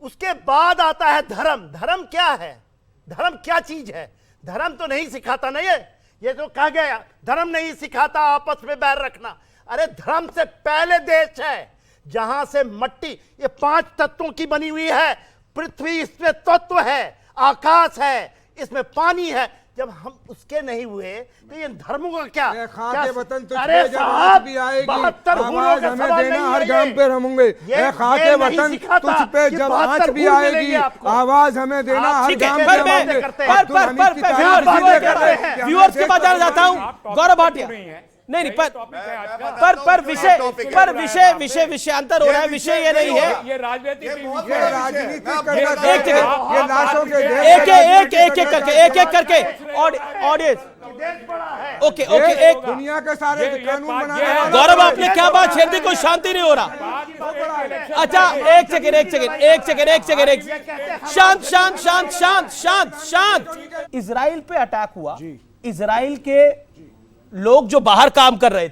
उसके बाद आता है धर्म। धर्म क्या है? धर्म क्या चीज है? धर्म तो नहीं सिखाता ना ये तो कहा गया, धर्म नहीं सिखाता आपस में बैर रखना। अरे धर्म से पहले देश है, जहां से मट्टी, ये 5 तत्वों की बनी हुई है पृथ्वी, इसमें तत्व है, आकाश है, इसमें पानी है। जब हम उसके नहीं हुए तो ये धर्मों का क्या? खाके वतन तुझ पे जब आवाज भी आएगी, आवाज हमें देना, हर गांव पे हम होंगे। खाके वतन तुझ पे जब आवाज भी आएगी, आवाज हमें देना, हर गांव पे हम होंगे। व्यूअर्स की बात जानना चाहता हूं, गौरव भाटिया। नहीं, विषय विषयांतर हो रहा है। विषय ये नहीं है, ये राजनीति एक करके ऑडियंस। ओके, एक दुनिया के सारे कानून बनाने वाले। गौरव, आपने क्या बात छेड़ दी? कोई शांति नहीं हो रहा। अच्छा, एक सेकेंड, शांत। इजराइल पे अटैक हुआ। इजराइल के लोग जो बाहर काम कर रहे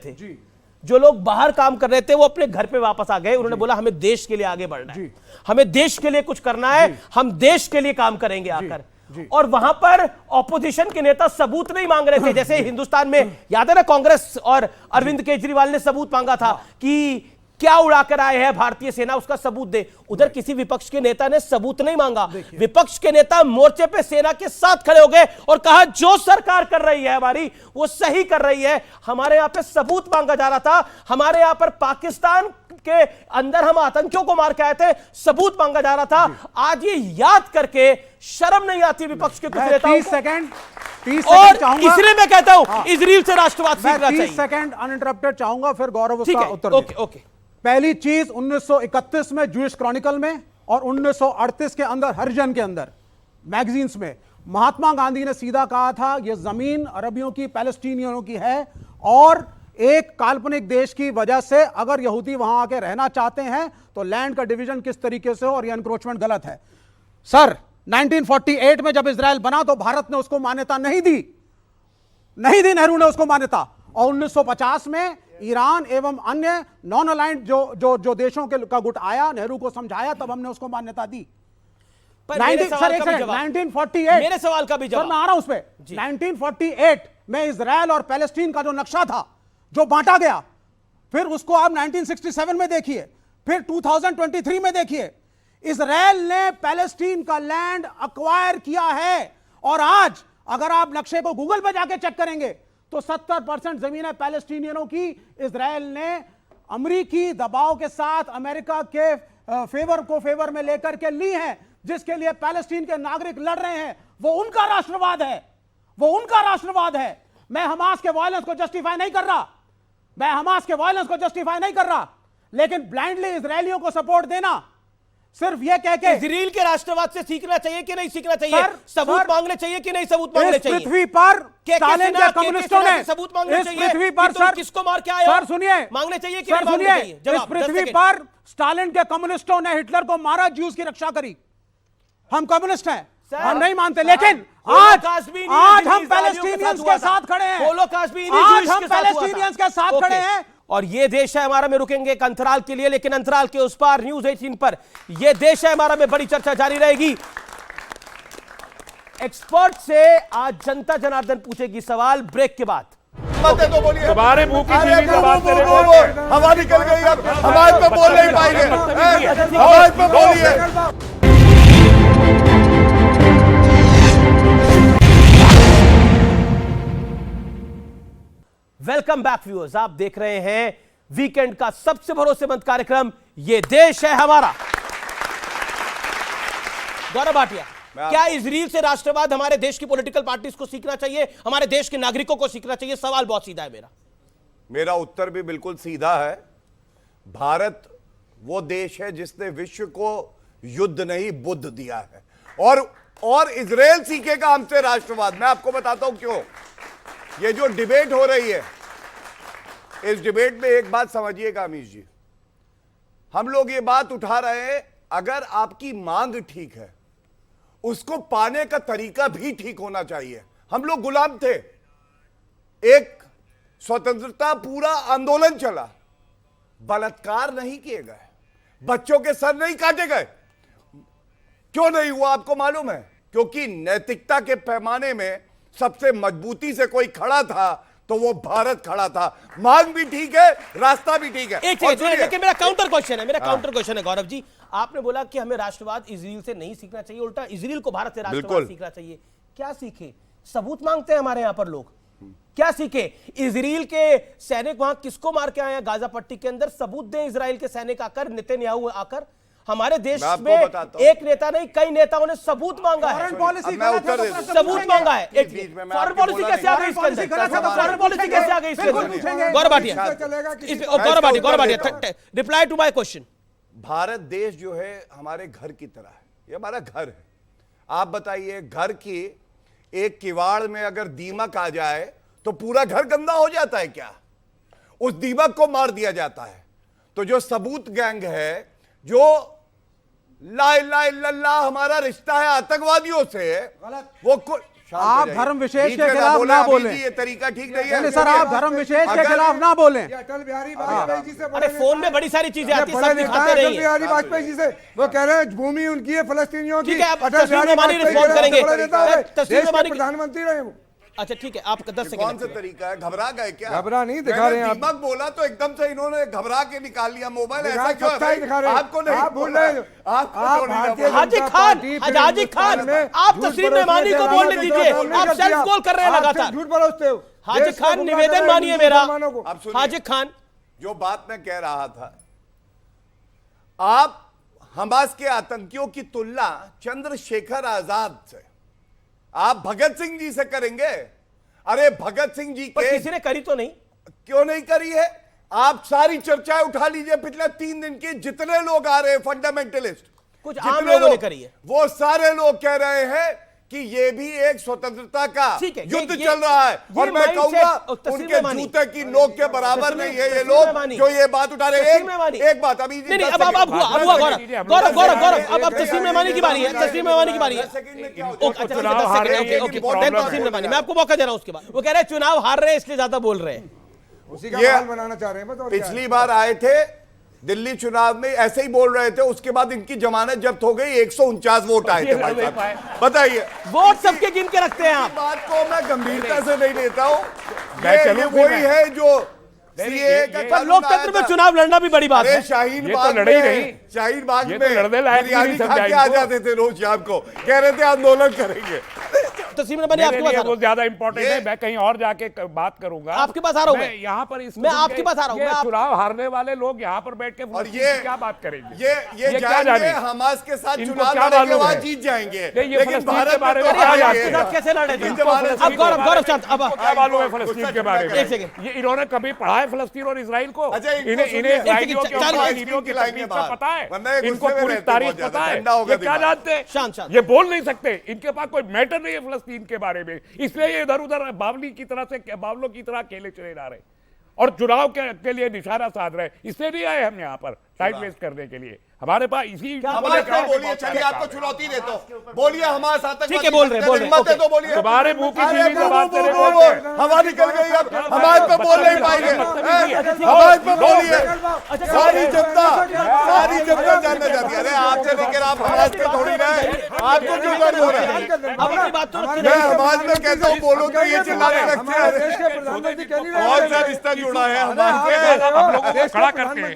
थे, वो अपने घर पे वापस आ गए। उन्होंने बोला हमें देश के लिए आगे बढ़ना है, हमें देश के लिए कुछ करना है, हम देश के लिए काम करेंगे आकर। और वहां पर ऑपोजिशन के नेता सबूत नहीं मांग रहे थे, जैसे हिंदुस्तान में याद है ना, कांग्रेस और अरविंद केजरीवाल ने सबूत मांगा था कि क्या उड़ाकर आए हैं भारतीय सेना, उसका सबूत दे। उधर किसी विपक्ष के नेता ने सबूत नहीं मांगा, विपक्ष के नेता मोर्चे पे सेना के साथ खड़े हो गए और कहा जो सरकार कर रही है हमारी वो सही कर रही है। हमारे यहां पे सबूत मांगा जा रहा था, हमारे यहां पर पाकिस्तान के अंदर हम आतंकियों को मार के आए थे, सबूत मांगा जा रहा था। आज ये याद करके शर्म नहीं आती विपक्ष के कुछ नेताओं को? 30 और सेकंड चाहूंगा, इसलिए मैं कहता हूं इजराइल से राष्ट्रवाद सीखना चाहिए। 30 सेकंड अनइंटरप्टेड चाहूंगा, फिर गौरव उसका उत्तर ओके ओके। पहली चीज 1931 में जूइश क्रॉनिकल में और 1938 के अंदर हरिजन के अंदर मैगजीन्स में महात्मा गांधी ने सीधा कहा था ये जमीन अरबियों की, पैलेस्टीनियनों की है, और एक काल्पनिक देश की वजह से अगर यहूदी वहां आके रहना चाहते हैं तो लैंड का डिवीजन किस तरीके से हो और ये एनक्रोचमेंट गलत है। सर 1948 में जब इजराइल बना तो भारत ने उसको मान्यता नहीं दी नेहरू ने उसको मान्यता, और 1950 में ईरान एवं अन्य नॉन अलाइंड जो देशों के का गुट आया, नेहरू को समझाया, तब हमने उसको मान्यता दी। 1948 मेरे सवाल का भी जवाब मैं आ रहा हूं उस पे। 1948 में इजराइल और पैलेस्टीन का जो नक्शा था जो बांटा गया, फिर उसको आप 1967 में देखिए, फिर 2023 में देखिए, इजराइल ने पैलेस्टीन का लैंड अक्वायर किया है। और आज अगर आप नक्शे को गूगल पे जाके चेक करेंगे तो 70% जमीनें पैलेस्टीनियनों की इजराइल ने अमेरिकी दबाव के साथ अमेरिका के फेवर में लेकर के ली है, जिसके लिए पैलेस्टीन के नागरिक लड़ रहे हैं। वो उनका राष्ट्रवाद है, वो उनका राष्ट्रवाद है। मैं हमास के वायलेंस को जस्टिफाई नहीं कर रहा, मैं हमास के वायलेंस को जस्टिफाई नहीं कर रहा, लेकिन ब्लाइंडली इजरायलियों को सपोर्ट देना, सिर्फ ये कह के इजराइल के राष्ट्रवाद से सीखना चाहिए कि नहीं सीखना चाहिए? सबूत मांगने चाहिए कि नहीं सबूत मांगने चाहिए? पृथ्वी पर स्टालिन के कम्युनिस्टों ने सबूत मांगने चाहिए? पृथ्वी पर सर किसको मार के आए हो? सर सुनिए, मांगने चाहिए कि सर नहीं मांगने सुनिए, चाहिए? इस पृथ्वी पर स्टालिन के कम्युनिस्टों ने हिटलर को मारा, ज्यूज की रक्षा करी। हम कम्युनिस्ट हैं, हम नहीं मानते, लेकिन आज हम पैलेस्टीनियंस के साथ खड़े हैं, आज हम पैलेस्टीनियंस के साथ खड़े हैं। और ये देश है हमारा में रुकेंगे एक अंतराल के लिए, लेकिन अंतराल के उस पार न्यूज 18 पर ये देश है हमारा में बड़ी चर्चा जारी रहेगी। एक्सपर्ट से आज जनता जनार्दन पूछेगी सवाल ब्रेक के बाद। तुम्हारे मुंह की चीनी जबान तेरे हवा निकल गई, अब हमारे पे बोल नहीं पाएंगे, हमारे पे बोलिए। वेलकम बैक व्यूअर्स, आप देख रहे हैं वीकेंड का सबसे भरोसेमंद कार्यक्रम ये देश है हमारा। गौरव भाटिया, क्या इजराइल से राष्ट्रवाद हमारे देश की पॉलिटिकल पार्टीज को सीखना चाहिए, हमारे देश के नागरिकों को सीखना चाहिए? सवाल बहुत सीधा है मेरा उत्तर भी बिल्कुल सीधा है। भारत वो देश है जिसने विश्व को युद्ध नहीं बुद्ध दिया है, और इजराइल सीखेगा हमसे राष्ट्रवाद। मैं आपको बताता हूं क्यों। ये जो डिबेट हो रही है, इस डिबेट में एक बात समझिएगा अमीश जी, हम लोग ये बात उठा रहे हैं, अगर आपकी मांग ठीक है उसको पाने का तरीका भी ठीक होना चाहिए। हम लोग गुलाम थे, एक स्वतंत्रता पूरा आंदोलन चला, बलात्कार नहीं किए गए, बच्चों के सर नहीं काटे गए। क्यों नहीं हुआ आपको मालूम है? क्योंकि नैतिकता के पैमाने में सबसे मजबूती से कोई खड़ा था तो वो भारत खड़ा था। मांग भी ठीक है, रास्ता भी ठीक है। लेकिन मेरा काउंटर क्वेश्चन है गौरव जी, आपने बोला कि हमें राष्ट्रवाद इजराइल से नहीं सीखना चाहिए, उल्टा इजराइल को भारत से राष्ट्रवाद सीखना चाहिए। क्या सीखे? सबूत मांगते हैं हमारे यहां पर लोग, क्या सीखे? इजराइल के सैनिक वहां किसको मार के आए हैं गाजा पट्टी के अंदर? सबूत दें इजराइल के सैनिक आकर, नेतन्याहू आकर। हमारे देश में एक नेता नहीं कई नेताओं ने सबूत मांगा है, सबूत मांगा है। एक फॉरेन पॉलिसी कैसे आ गई इसके अंदर? फॉरेन पॉलिसी कैसे आ गई इसके अंदर? Gaurav Bhatia, reply to my question. Bharat देश जो है हमारे घर की तरह है, ये हमारा घर है। आप बताइए, घर की एक किवाड़ में अगर दीमक आ जाए तो पूरा घर गंदा हो जाता है क्या? उस दीमक को मार दिया जाता है। तो जो सबूत गैंग है, जो ला इलाहा इल्लल्लाह हमारा रिश्ता है आतंकवादियों से, वो आप धर्म विशेष के खिलाफ ना बोलें। ये तरीका ठीक नहीं है सर, आप धर्म विशेष के खिलाफ ना बोलें। अटल बिहारी वाजपेयी जी से, अरे फोन में बड़ी सारी चीजें आती हैं, सब दिखाते रहिए। अटल बिहारी वाजपेयी जी से वो कह रहे हैं भूमि उनकी है, फलस्तीनियों की। अटल बिहारी वाजपेयी प्रधानमंत्री रहे वो। अच्छा ठीक है, आप 10 सेकंड। कौन सा तरीका है? घबरा गए क्या? घबरा नहीं दिखा रहे हैं आप। दीमक बोला तो एकदम से इन्होंने घबरा के निकाल लिया मोबाइल। ऐसा दिखा- क्यों है सच्चाई भाई? दिखा रहे हैं। आपको नहीं आप बोल रहे हैं। आपको आप थोड़ी ना भारतीय बोला। हाजी जनता खान, पार्टी हाजी खान, में आप झूठ तस्लीम परोसने मेहमानी से को हमारे बोलने देश दीजिए। का हमने आप कर सेल्फ दिया। कॉल कर रहे हैं आप लगातार। सिर्फ झूठ परोसते हो। हाजी देश को खान, गुमराह निवेदन कर रहे हैं मानिए हिंदू मेरा। मुसलमानों को। अब सुनिए, हाजी खान, जो बात मैं कह रहा था, आप हमास के आतंकियों की तुलना चंद्रशेखर आजाद से, आप भगत सिंह जी से करेंगे? अरे भगत सिंह जी पर के किसी ने करी तो नहीं। क्यों नहीं करी है? आप सारी चर्चाएं उठा लीजिए, पिछले 3 दिन की जितने लोग आ रहे हैं फंडामेंटलिस्ट, कुछ आम लोगों ने करी है, वो सारे लोग कह रहे हैं कि ये भी एक स्वतंत्रता का युद्ध चल रहा है। और मैं कहूंगा उनके जूते की नोक के बराबर नहीं है ये लोग जो ये बात उठा रहे हैं। एक बात अभी नहीं, अब हुआ गौरव, तस्लीम मेहमानी की बारी है, तस्लीम मेहमानी की बारी है। मैं आपको मौका दे रहा हूं। उसके बाद वो कह रहे हैं चुनाव हार रहे हैं इसलिए ज्यादा बोल रहे हैं। उसी का माहौल बनाना चाह रहे हैं। बस और क्या है? पिछली बार आए थे दिल्ली चुनाव में ऐसे ही बोल रहे थे, उसके बाद इनकी जमानत जब्त हो गई, 149 वोट आए थे भाई साहब। बताइए, वोट सबके गिन के रखते हैं आप। बात को मैं गंभीरता से नहीं लेता हूँ। चलूं फिर वही है जो सीए का पर लोकतंत्र में चुनाव लड़ना भी बड़ी बात है। शाहीन ये तो बाग लड़े ही में, नहीं। शाहीन बाग ये में तो लड़ने लायक भी बिरयानी नहीं खा समझा के आ इनको। जाते थे रोज शाम को, कह रहे थे आंदोलन करेंगे। तस्लीम मेहमानी आपके पास आ रहा वो हूं। ज्यादा इंपॉर्टेंट है, मैं कहीं और जाके बात करूंगा। आपके पास आ रहा हूं मैं यहाँ पर मैं आपके पास आ रहा हूं। ये मैं चुनाव हारने वाले लोग यहाँ पर बैठ के और ये क्या बात करेंगे? ये क्या जानेंगे जाने? हमास के साथ इनको चुनाव क्या लड़ेंगे, मालूम वहां है? जीत जाएंगे। नहीं, ये लेकिन फलस्तीन भारत के बारे में तो क्या हारेंगे। जानते के साथ कैसे लड़े थे? इन जमाने से अब गौरव चंद, अब क्या मालूम है फलस्तीन के बारे में? एक सेकंड। ये इन्होंने कभी पढ़ा है फलस्तीन और इसराइल को? अच्छा, इनको इन्हें सुनिए। इस्राइलियों के चार- फलस्तीनियों की चार- तकलीफ का पता है? वरना ये इनको गुस्से में पूरी रहते तारीख बहुत ज्यादा, पता है? ठंडा होगा ये क्या दिमाग। जानते हैं? शांत। ये बोल नहीं सकते, इनके पास कोई मैटर नहीं है फलस्तीन के बारे में, इसलिए ये इधर उधर बावली की तरह से बावलों की तरह खेले चले जा रहे और चुनाव के लिए निशाना साध रहे। इसलिए नहीं आए हम यहाँ पर टाइम वेस्ट करने के लिए। हमारे पास इसी हमारे क्या बोलिए, चलिए आपको चुनौती देता हूँ, बोलिए हमारे साथ। ठीक है, बोल रहे हिम्मत है तो बोलिए। तुम्हारे मुंह की जीवी जबान से हवा निकल गई, अब हमारे पे बोल नहीं पाएंगे। हमारे पे बोलिए, सारी जनता जानना चाहती है। अरे आपसे लेकर आप समाज पे थोड़ी रहे, आपको क्यों कर हो रहे हैं? अपनी बात तो मैं समाज में कहता हूँ बोलो तो ये चिल्लाने लगते हमारे देश के हैं। प्रधानमंत्री कह नहीं रहे बहुत सा रिश्ता जुड़ा है हम हमारे। लोगों को खड़ा करते हैं,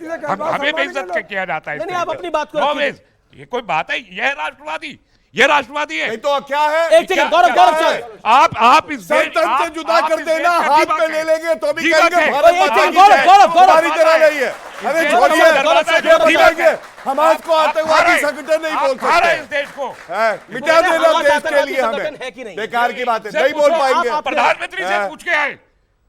हमें बेइज्जत किया जाता है। नहीं, आप अपनी बात को नो रखिए। वेज, ये कोई बात है? ये राष्ट्रवादी, ये राष्ट्रवादी है। नहीं तो क्या है? एक सेकंड, गौरव चंद, आप इस संतन से जुदा कर देना, हाथ पे ले लेंगे तो भी जी कहेंगे बात है। भारत माता की जय। गौरव, हमारी तरह नहीं है। अरे छोड़िए, गौरव, ये कहेंगे हमारे को आतंकवादी संगठन नहीं बोल खा रहे सकते। इस देश को। मिटा देना हमारा देश के आतंकवादी लिए संगठन हमें है कि नहीं? बेकार की बात है, से नहीं बोल पूछो, पाएंगे। आप प्रधानमंत्री से पूछ के आए,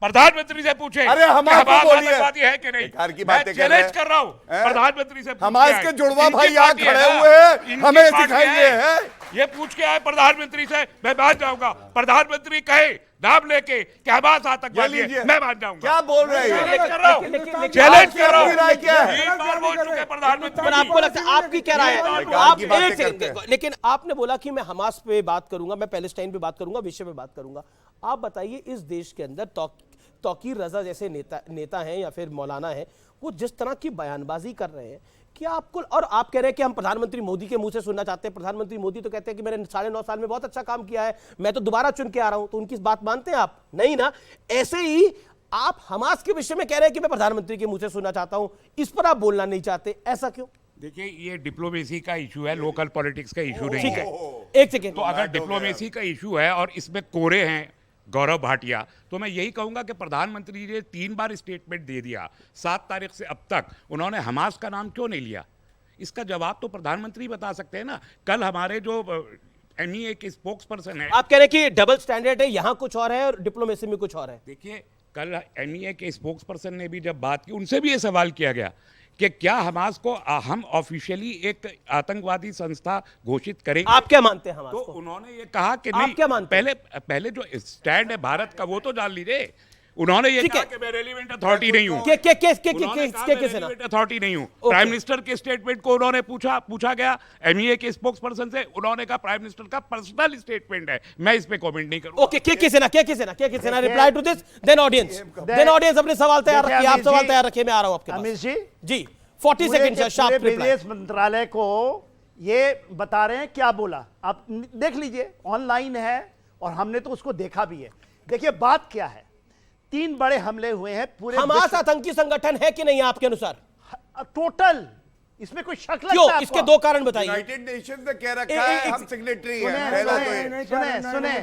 प्रधानमंत्री से पूछे अरे हमारे को बोलिए, आतंकवादी है कि नहीं? बेकार की मैं बातें कर रहे चैलेंज कर रहा हूँ प्रधानमंत्री से। हमारे के जुड़वा भाई यहाँ खड़े हुए हैं, हमें सिखाएंगे। ये पूछ के आए प्रधानमंत्री से, मैं मान जाऊंगा। प्रधानमंत्री कहे नाम लेके कि हमास आतंकवादी है, मैं मान जाऊंगा। क्या बोल रहे हैं? चैलेंज कर रहा हूँ, लेकिन- चैलेंज कर रहा हूँ। राय क्या है? 3 बार बोल चुके प्रधानमंत्री। पर आपको लगता है आपकी क्या राय है? बेकार आप की बातें एक करते सेकंड, लेकिन आपने बोला कि मैं हमास पे बात करूंगा, मैं पैलेस्टाइन पे बात करूंगा, विषय पे बात करूंगा। आप बताइए, इस देश के अंदर तौकीर रजा जैसे नेता हैं या फिर मौलाना हैं, वो जिस तरह की बयानबाजी कर रहे हैं, क्या आपको, और आप कह रहे हैं कि हम प्रधानमंत्री मोदी के मुंह से सुनना चाहते हैं। प्रधानमंत्री मोदी तो कहते हैं कि मैंने 9.5 साल में बहुत अच्छा काम किया है, मैं तो दोबारा चुन के आ रहा हूं, तो उनकी इस बात मानते हैं आप? नहीं ना। ऐसे ही आप हमास के विषय में कह रहे हैं कि मैं प्रधानमंत्री के मुंह से सुनना चाहता हूं, इस पर आप बोलना नहीं चाहते, ऐसा क्यों? देखिए, ये डिप्लोमेसी का इशू है, लोकल पॉलिटिक्स का इशू नहीं है। एक सेकेंड, तो अगर डिप्लोमेसी का इशू है और इसमें कोरे हैं गौरव भाटिया, तो मैं यही कहूंगा कि प्रधानमंत्री ने 3 बार स्टेटमेंट दे दिया 7 तारीख से अब तक, उन्होंने हमास का नाम क्यों नहीं लिया? इसका जवाब तो प्रधानमंत्री बता सकते हैं ना। कल हमारे जो एमईए के स्पोक्स पर्सन है, आप कह रहे हैं कि डबल स्टैंडर्ड है, यहां कुछ और है और डिप्लोमेसी में कुछ और है। देखिए, कल एमईए के स्पोक्स पर्सन ने भी जब बात की, उनसे भी ये सवाल किया गया कि क्या हमास को हम ऑफिशियली एक आतंकवादी संस्था घोषित करेंगे? आप क्या मानते हैं हमास तो को? उन्होंने ये कहा कि आप नहीं, क्या मानते हैं? पहले जो स्टैंड है भारत का वो तो जान लीजिए। उन्होंने ये कहा कि मैं रेलिवेंट अथॉरिटी नहीं हूं। अथॉरिटी नहीं हूं। प्राइम मिनिस्टर के स्टेटमेंट को उन्होंने पूछा गया एमईए के स्पोक्स पर्सन से, उन्होंने कहा प्राइम मिनिस्टर का पर्सनल स्टेटमेंट है, मैं इस पे कमेंट नहीं करूंगा। ओके, के reply to this, then audience अपने सवाल तैयार रखिए, आप सवाल तैयार रखिए, मैं आ रहा हूं आपके पास। Amit ji 40 second sharp reply. विदेश मंत्रालय को ये बता रहे हैं क्या बोला, आप देख लीजिए, ऑनलाइन है और हमने तो उसको देखा भी है। देखिए बात क्या है, 3 बड़े हमले हुए हैं पूरे हमास आतंकी संगठन है कि नहीं आपके अनुसार? टोटल, इसमें कोई शक लगता क्यों? है इसके 2 कारण बताइए। यूनाइटेड नेशंस ने कह रखा है हम सिग्नेटरी हैं। पहला तो ये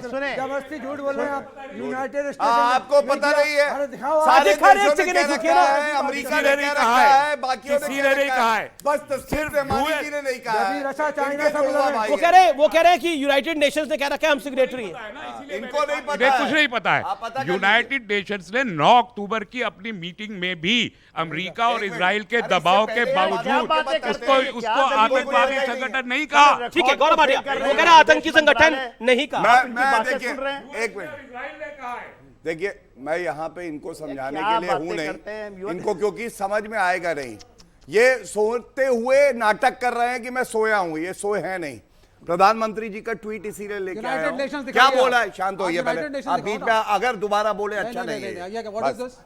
सुने जबरदस्ती झूठ बोल रहे हैं आप। यूनाइटेड स्टेट्स आपको पता नहीं है, सारे देशों ने कह रखा है, अमेरिका ने कह रखा है, बाकियों ने कह रखा है, बस तस्वीर से मोदी जी ने नहीं कहा है। रशा चाइना सब वो कह रहे हैं कि यूनाइटेड नेशंस ने कह रखा है हम सिग्नेटरी हैं। इनको नहीं पता, कुछ नहीं पता है। यूनाइटेड नेशंस ने 9 अक्टूबर की अपनी मीटिंग में भी अमेरिका और इजराइल के दबाव के बावजूद उसको आतंकवादी संगठन नहीं कहा। ठीक है गौरव भाटिया, वो कह रहा है आतंकी संगठन नहीं कहा। मैं देखिए एक मिनट, देखिए मैं यहाँ पे इनको समझाने के लिए हूं नहीं, इनको क्योंकि समझ में आएगा नहीं। ये सोते हुए नाटक कर रहे हैं कि मैं सोया हूं, ये सोए हैं नहीं। प्रधानमंत्री जी का ट्वीट इसीलिए लेके आया हूं। क्या बोला है? शांत होइए पहले, आप बीच में अगर दोबारा बोले अच्छा नहीं है,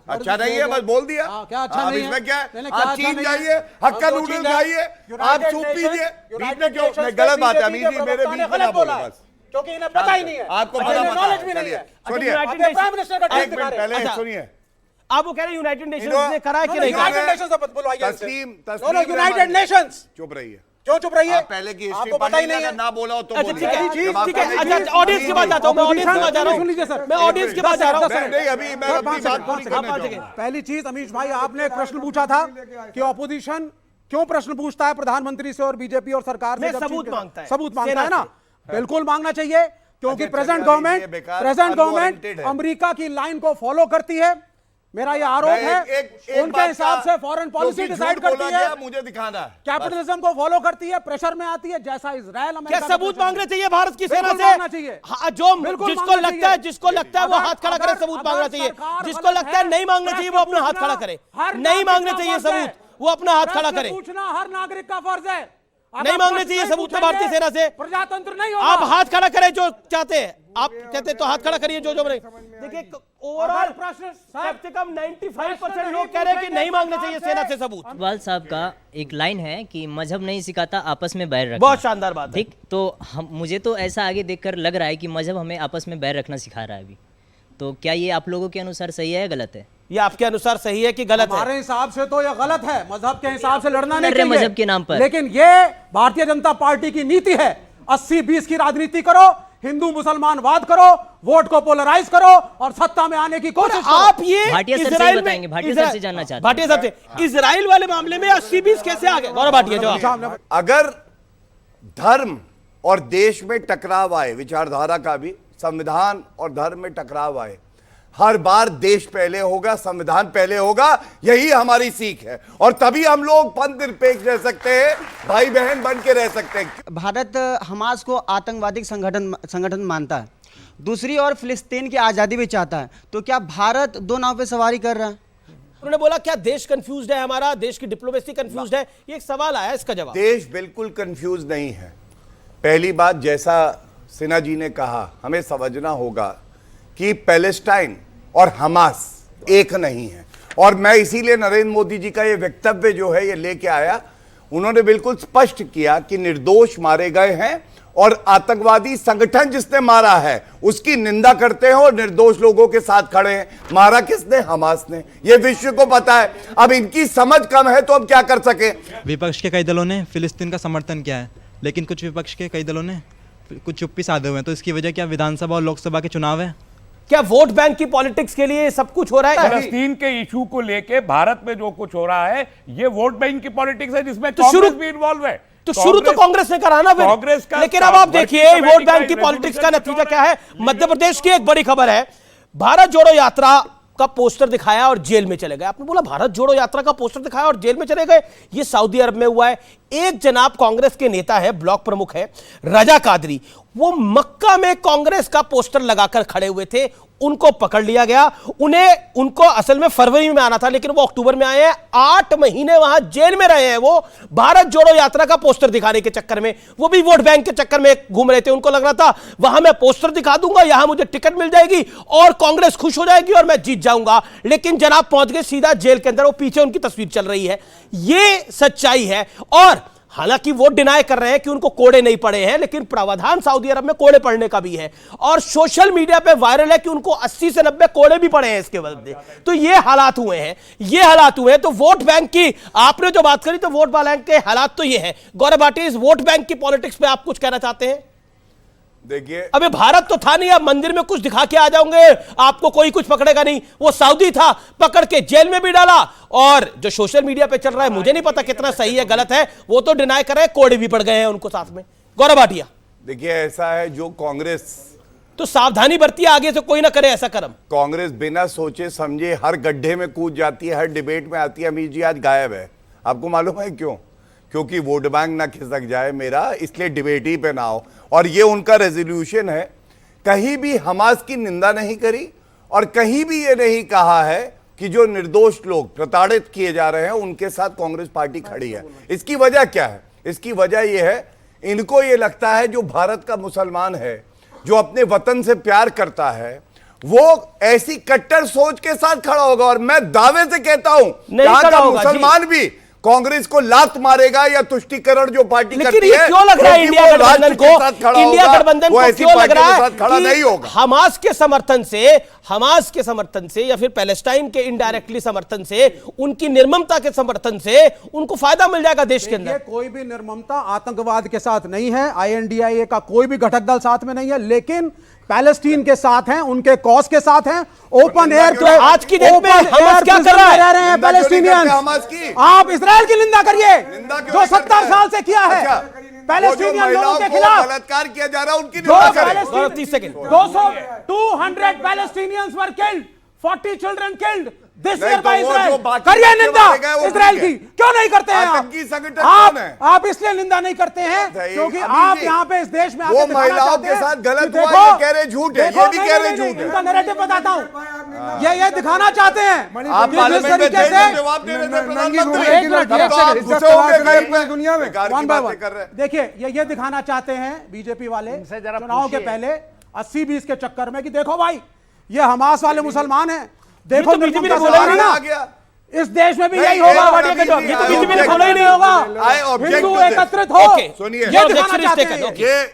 अच्छा नहीं है, बस बोल दिया। आप इसमें क्या है, आप चीन जाइए, हक्का नूडल खाइए, आप सूप पीजिए, बीच में क्यों? गलत बात है अमीर जी, मेरे बीच में ना बोले बस, क्योंकि इन्हें पता ही नहीं है, आपको पता चलिए सुनिए, प्राइम मिनिस्टर का एक मिनट पहले सुनिए। आप वो कह रहे हैं यूनाइटेड नेशंस ने करा है कि नहीं? यूनाइटेड नेशंस बुलवाइए, तस्लीम यूनाइटेड नेशंस। चुप रहिए, क्यों चुप रही है? पहले की हिस्ट्री पता ही नहीं है, ना बोला हो तो अच्छा ठीक है, अच्छा ऑडियंस के बाद जाता हूं, मैं ऑडियंस के बाद जा रहा हूं, मैं ऑडियंस के बाद जा रहा हूं। नहीं अभी मैं अपनी बात पूरी करना चाहूंगा। पहली चीज अमीश भाई, आपने एक प्रश्न पूछा था कि ऑपोजिशन क्यों प्रश्न पूछता है प्रधानमंत्री से और बीजेपी और सरकार से? सबूत मांगता है, सबूत मांगता है ना, बिल्कुल मांगना चाहिए, क्योंकि प्रेजेंट गवर्नमेंट अमेरिका की लाइन को फॉलो करती है। मेरा ये आरोप है, उनके हिसाब से फॉरेन पॉलिसी डिसाइड करती है, मुझे दिखाना है, कैपिटलिज्म को फॉलो करती है, प्रेशर में आती है, जैसा इजराइल क्या सबूत मांगने चाहिए भारत की सेना से? जो जिसको लगता है वो हाथ खड़ा करे, सबूत मांगना चाहिए। जिसको लगता है नहीं मांगना चाहिए वो अपना हाथ खड़ा करे, नहीं मांगने चाहिए सबूत, वो अपना हाथ खड़ा करे। पूछना हर नागरिक का फर्ज है, नहीं मांगने चाहिए सबूत में भारतीय सेना से। प्रजातंत्र नहीं होगा। आप हाथ खड़ा करें जो चाहते हैं, आप कहते तो हाथ खड़ा करिए जो बने। देखिए ओवरऑल कम से कम 95% लोग कह रहे हैं कि नहीं मांगने चाहिए सेना से सबूत। इकबाल साहब का एक लाइन है कि मजहब नहीं सिखाता आपस में बैर रखना। बहुत शानदार बात है। ठीक, तो मुझे तो ऐसा आगे देखकर लग रहा है कि मजहब हमें आपस में बैर रखना सिखा रहा है अभी। तो क्या ये आप लोगों के अनुसार सही है या गलत है? ये आपके अनुसार सही है कि गलत है? हमारे हिसाब से तो ये गलत है, मजहब के हिसाब से लड़ना नहीं चाहिए मजहब के नाम पर। लेकिन ये भारतीय जनता पार्टी की नीति है, 80-20 की राजनीति करो, हिंदू मुसलमान वाद करो, वोट को पोलराइज करो और सत्ता में आने की कोशिश करो। आप ये भाटिया सर से बताएंगे, भाटिया सर से जानना चाहते हैं। भाटिया साहब से इजराइल वाले मामले में 80-20 कैसे आ गए? गौरव भाटिया जवाब। अगर धर्म और देश में टकराव आए, विचारधारा का भी, संविधान और धर्म में टकराव आए, हर बार देश पहले होगा, संविधान पहले होगा, यही हमारी सीख है। और तभी हम लोग पंथ निरपेक्ष रह सकते हैं, भाई बहन बन के रह सकते हैं। भारत हमास को आतंकवादी संगठन मानता है, दूसरी ओर फिलिस्तीन की आज़ादी भी चाहता है, तो क्या भारत 2 नाव पे सवारी कर रहा है? उन्होंने बोला क्या देश कंफ्यूज्ड है, हमारा देश की डिप्लोमेसी कंफ्यूज्ड है? ये एक सवाल आया, इसका जवाब। देश बिल्कुल कंफ्यूज नहीं है। पहली बात, जैसा सिन्हा जी ने कहा, हमें समझना होगा कि पैलेस्टाइन और हमास एक नहीं है। और मैं इसीलिए नरेंद्र मोदी जी का ये वक्तव्य जो है ये लेके आया। उन्होंने बिल्कुल स्पष्ट किया कि निर्दोष मारे गए हैं और आतंकवादी संगठन जिसने मारा है उसकी निंदा करते हैं और निर्दोष लोगों के साथ खड़े हैं। मारा किसने? हमास ने। ये विश्व को पता है। अब इनकी समझ कम है तो अब क्या कर सके? विपक्ष के कई दलों ने फिलिस्तीन का समर्थन किया है, लेकिन कुछ विपक्ष के कई दलों ने कुछ चुप्पी साधे हुए हैं। तो इसकी वजह क्या विधानसभा और लोकसभा के चुनाव है? क्या वोट बैंक की पॉलिटिक्स के लिए सब कुछ हो रहा है? फलस्तीन के इशू को लेके भारत में जो कुछ हो रहा है ये वोट बैंक की पॉलिटिक्स है, जिसमें कांग्रेस भी इन्वॉल्व है। तो शुरू तो कांग्रेस ने करा ना कांग्रेस का। लेकिन अब आप देखिए वोट बैंक की पॉलिटिक्स का नतीजा क्या है। मध्य प्रदेश की एक बड़ी खबर है, भारत जोड़ो यात्रा का पोस्टर दिखाया और जेल में चले गए। आपने बोला भारत जोड़ो यात्रा का पोस्टर दिखाया और जेल में चले गए, ये सऊदी अरब में हुआ है। एक जनाब कांग्रेस के नेता है, ब्लॉक प्रमुख है रजा कादरी, वो मक्का में कांग्रेस का पोस्टर लगाकर खड़े हुए थे, उनको पकड़ लिया गया। उनको असल में फरवरी में आना था, लेकिन वो अक्टूबर में आए हैं। 8 महीने वहां जेल में रहे हैं वो, भारत जोड़ो यात्रा का पोस्टर दिखाने के चक्कर में। वो भी वोट बैंक के चक्कर में घूम रहे थे। उनको लग रहा था वहां मैं पोस्टर दिखा दूंगा, यहां मुझे टिकट मिल जाएगी और कांग्रेस खुश हो जाएगी और मैं जीत जाऊंगा। लेकिन जनाब पहुंच गए सीधा जेल के अंदर, वो पीछे उनकी तस्वीर चल रही है। ये सच्चाई है। और हालांकि वो डिनाई कर रहे हैं कि उनको कोड़े नहीं पड़े हैं, लेकिन प्रावधान सऊदी अरब में कोड़े पड़ने का भी है और सोशल मीडिया पे वायरल है कि उनको 80 से 90 कोड़े भी पड़े हैं इसके बदले। तो ये हालात हुए हैं, तो वोट बैंक की आपने जो बात करी, तो वोट बैंक के हालात तो ये है। गौरव भाटी, इस वोट बैंक की पॉलिटिक्स पे आप कुछ कहना चाहते हैं? देखिए, अबे भारत तो था नहीं, आप मंदिर में कुछ दिखा के आ जाओगे, आपको कोई कुछ पकड़ेगा नहीं। वो सऊदी था, पकड़ के जेल में भी डाला। और जो सोशल मीडिया पे चल रहा है, मुझे नहीं पता कितना सही है गलत है, वो तो डिनाई कर रहे हैं, कोड़े भी पड़ गए हैं उनको साथ में। गौरव भाटिया, देखिए ऐसा है, जो कांग्रेस तो सावधानी बरतिए, आगे से कोई ना करे ऐसा कर्म। कांग्रेस बिना सोचे समझे हर गड्ढे में कूद जाती है, हर डिबेट में आती है। अमीर जी आज गायब है, आपको मालूम है क्यों? क्योंकि वोट बैंक ना खिसक जाए मेरा, इसलिए डिबेट ही पे ना हो। और ये उनका रेजोल्यूशन है, कहीं भी हमास की निंदा नहीं करी और कहीं भी ये नहीं कहा है कि जो निर्दोष लोग प्रताड़ित किए जा रहे हैं उनके साथ कांग्रेस पार्टी खड़ी है। इसकी वजह क्या है? इसकी वजह ये है, इनको ये लगता है जो भारत का मुसलमान है, जो अपने वतन से प्यार करता है, वो ऐसी कट्टर सोच के साथ खड़ा होगा। और मैं दावे से कहता हूं, यहां का मुसलमान भी कांग्रेस को लात मारेगा या तुष्टीकरण जो पार्टी करती है, क्यों लग रहा है इंडिया गठबंधन को, इंडिया गठबंधन को क्यों लग रहा है खड़ा नहीं होगा? हमास के समर्थन से या फिर पैलेस्टाइन के इनडायरेक्टली समर्थन से, उनकी निर्ममता के समर्थन से उनको फायदा मिल जाएगा देश के अंदर। कोई भी निर्ममता आतंकवाद के साथ नहीं है, INDIA का कोई भी घटक दल साथ में नहीं है, लेकिन पैलेस्टीन के साथ हैं, उनके कॉज के साथ हैं। ओपन एयर तो आज की डेट में हमास क्या कर रहा रहे हैं पैलेस्टीनियंस? आप इजराइल की निंदा करिए, जो 70 साल से किया है पैलेस्टीनियन लोगों के खिलाफ बलात्कार किया जा रहा है, उनकी निंदा करें। 30 second. 200 Palestinians were killed, 40 children killed this year by Israel. करिए निंदा इजराइल की, क्यों नहीं करते हैं आप इसलिए निंदा नहीं करते हैं क्योंकि आप यहाँ पे इस देश में वो महिलाओं के साथ गलत हुआ, ये कह रहे झूठ है, ये भी कह रहे झूठ है। इनका नैरेटिव बताता हूँ, ये दिखाना चाहते हैं आप पार्लियामेंट में जवाब दे रहे थे प्रधानमंत्री। देखिए ये दिखाना चाहते हैं बीजेपी वाले चुनाव के पहले 80-20 के चक्कर में कि देखो भाई ये हमास वाले मुसलमान हैं, देखो बीजेपी ने बोला ना, इस देश में भी यही होगा, ये तो बीजेपी ने बोला ही नहीं होगा, हिंदू एकत्रित हो। सुनिए, ये दिखाना चाहते हैं,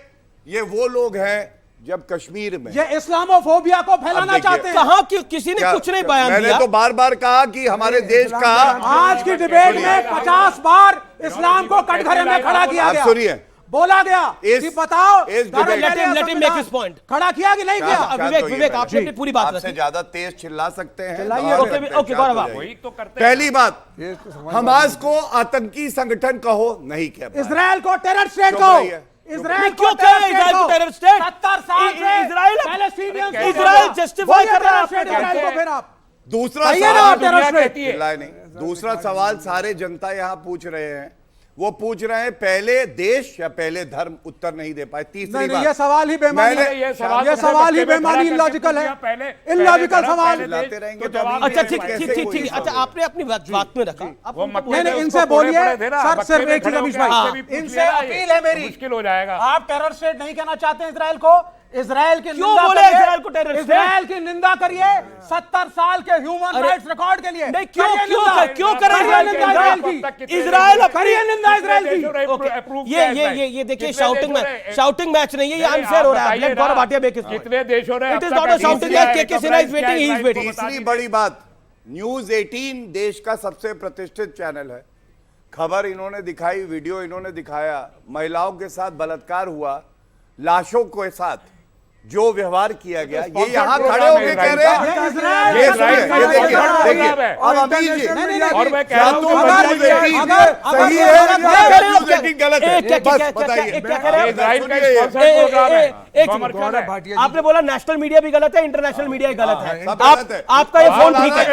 ये वो लोग हैं जब कश्मीर में ये इस्लामोफोबिया को फैलाना चाहते हैं। कहां किसी ने कुछ नहीं बयान दिया। मैंने तो बार-बार कहा कि हमारे देश का आज की डिबेट में 50 बार इस्लाम को कटघरे में खड़ा किया गया, सुनिए, बोला गया कि बताओ पॉइंट खड़ा किया कि नहीं किया। विवेक आपने अपनी पूरी बात आपसे ज्यादा तेज चिल्ला सकते हैं। पहली बात, हमास को आतंकी संगठन कहो, नहीं कह पाए। इजराइल को टेरर स्टेट कहो, इजराइल क्यों कह रहे हैं टेरर स्टेट? 70 साल से इजराइल जस्टिफाई कर रहा है इजराइल को। फिर आप दूसरा सवाल नहीं, दूसरा सवाल सारे जनता यहां पूछ रहे हैं, वो पूछ रहे हैं पहले देश या पहले धर्म, उत्तर नहीं दे पाए। तीसरी बात, ये सवाल ही बेमानी है, ये सवाल ही बेमानी इलॉजिकल है, इलॉजिकल सवाल। अच्छा ठीक। अच्छा आपने अपनी बात में रखा, नहीं इनसे बोलिए सर, सिर्फ एक चीज अमीश भाई, इनसे अपील है मेरी, मुश्किल हो जाएगा। आप टेरर स्टेट नहीं कहना चाहते हैं इजराइल को, इजराइल की क्यों बोले इजराइल को टेरर स्टेट? इजराइल की निंदा करिए 70 साल के ह्यूमन राइट्स रिकॉर्ड के लिए। नहीं क्यों करें इजराइल की? इजराइल करिए निंदा इजराइल की। ये देखिए शाउटिंग मैच नहीं है, ये अनफेयर हो रहा है। गौरव भाटिया कितने देशों ने, it is not a shouting match, K Sinha is waiting, he is waiting. तीसरी बड़ी बात, न्यूज 18 देश का सबसे प्रतिष्ठित चैनल है, खबर इन्होंने दिखाई, वीडियो इन्होंने दिखाया, महिलाओं के साथ बलत्कार हुआ, लाशों के साथ जो व्यवहार किया गया, ये यहाँ खड़े होकर कह रहे हैं। और अमीर जी, और मैं कह रहा हूँ सही है गलत है, बस बताइए। आपने बोला नेशनल मीडिया भी गलत है, इंटरनेशनल मीडिया भी गलत है, आपका ये फोन ठीक है।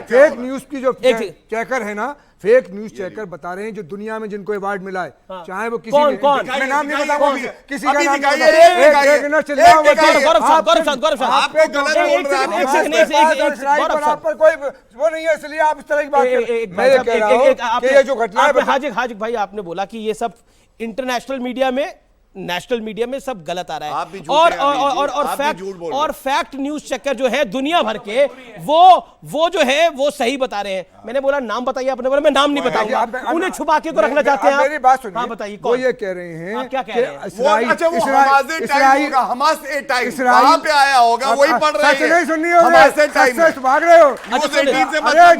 फेक न्यूज की जो चेकर है ना, फेक न्यूज चेकर बता रहे हैं जो दुनिया में जिनको अवार्ड मिला है, चाहे वो किसी कौन? मैं नाम नहीं बताऊंगा, किसी का नाम आप पर कोई वो नहीं है, इसलिए आप इस तरह की बात कर रहे हैं। मैं ये कह रहा हूं कि ये जो घटना है, हाजिक भाई आपने बोला कि ये सब इंटरनेशनल मीडिया में नेशनल मीडिया में सब गलत आ रहा आप है। भी और फैक्ट न्यूज चेकर जो है दुनिया भर के वो जो है वो सही बता रहे हैं। मैंने बोला नाम बताइए अपने बारे में, नाम नहीं बताऊंगा, उन्हें छुपा के तो रखना चाहते हैं। मेरी बात सुनिए। हाँ बताइए, वो ये कह रहे हैं क्या कह रहे हैं? हमास ए टाइम कहां पे आया होगा, वही पढ़ रहे हैं। सच नहीं सुननी हो, सच भाग रहे हो। अरे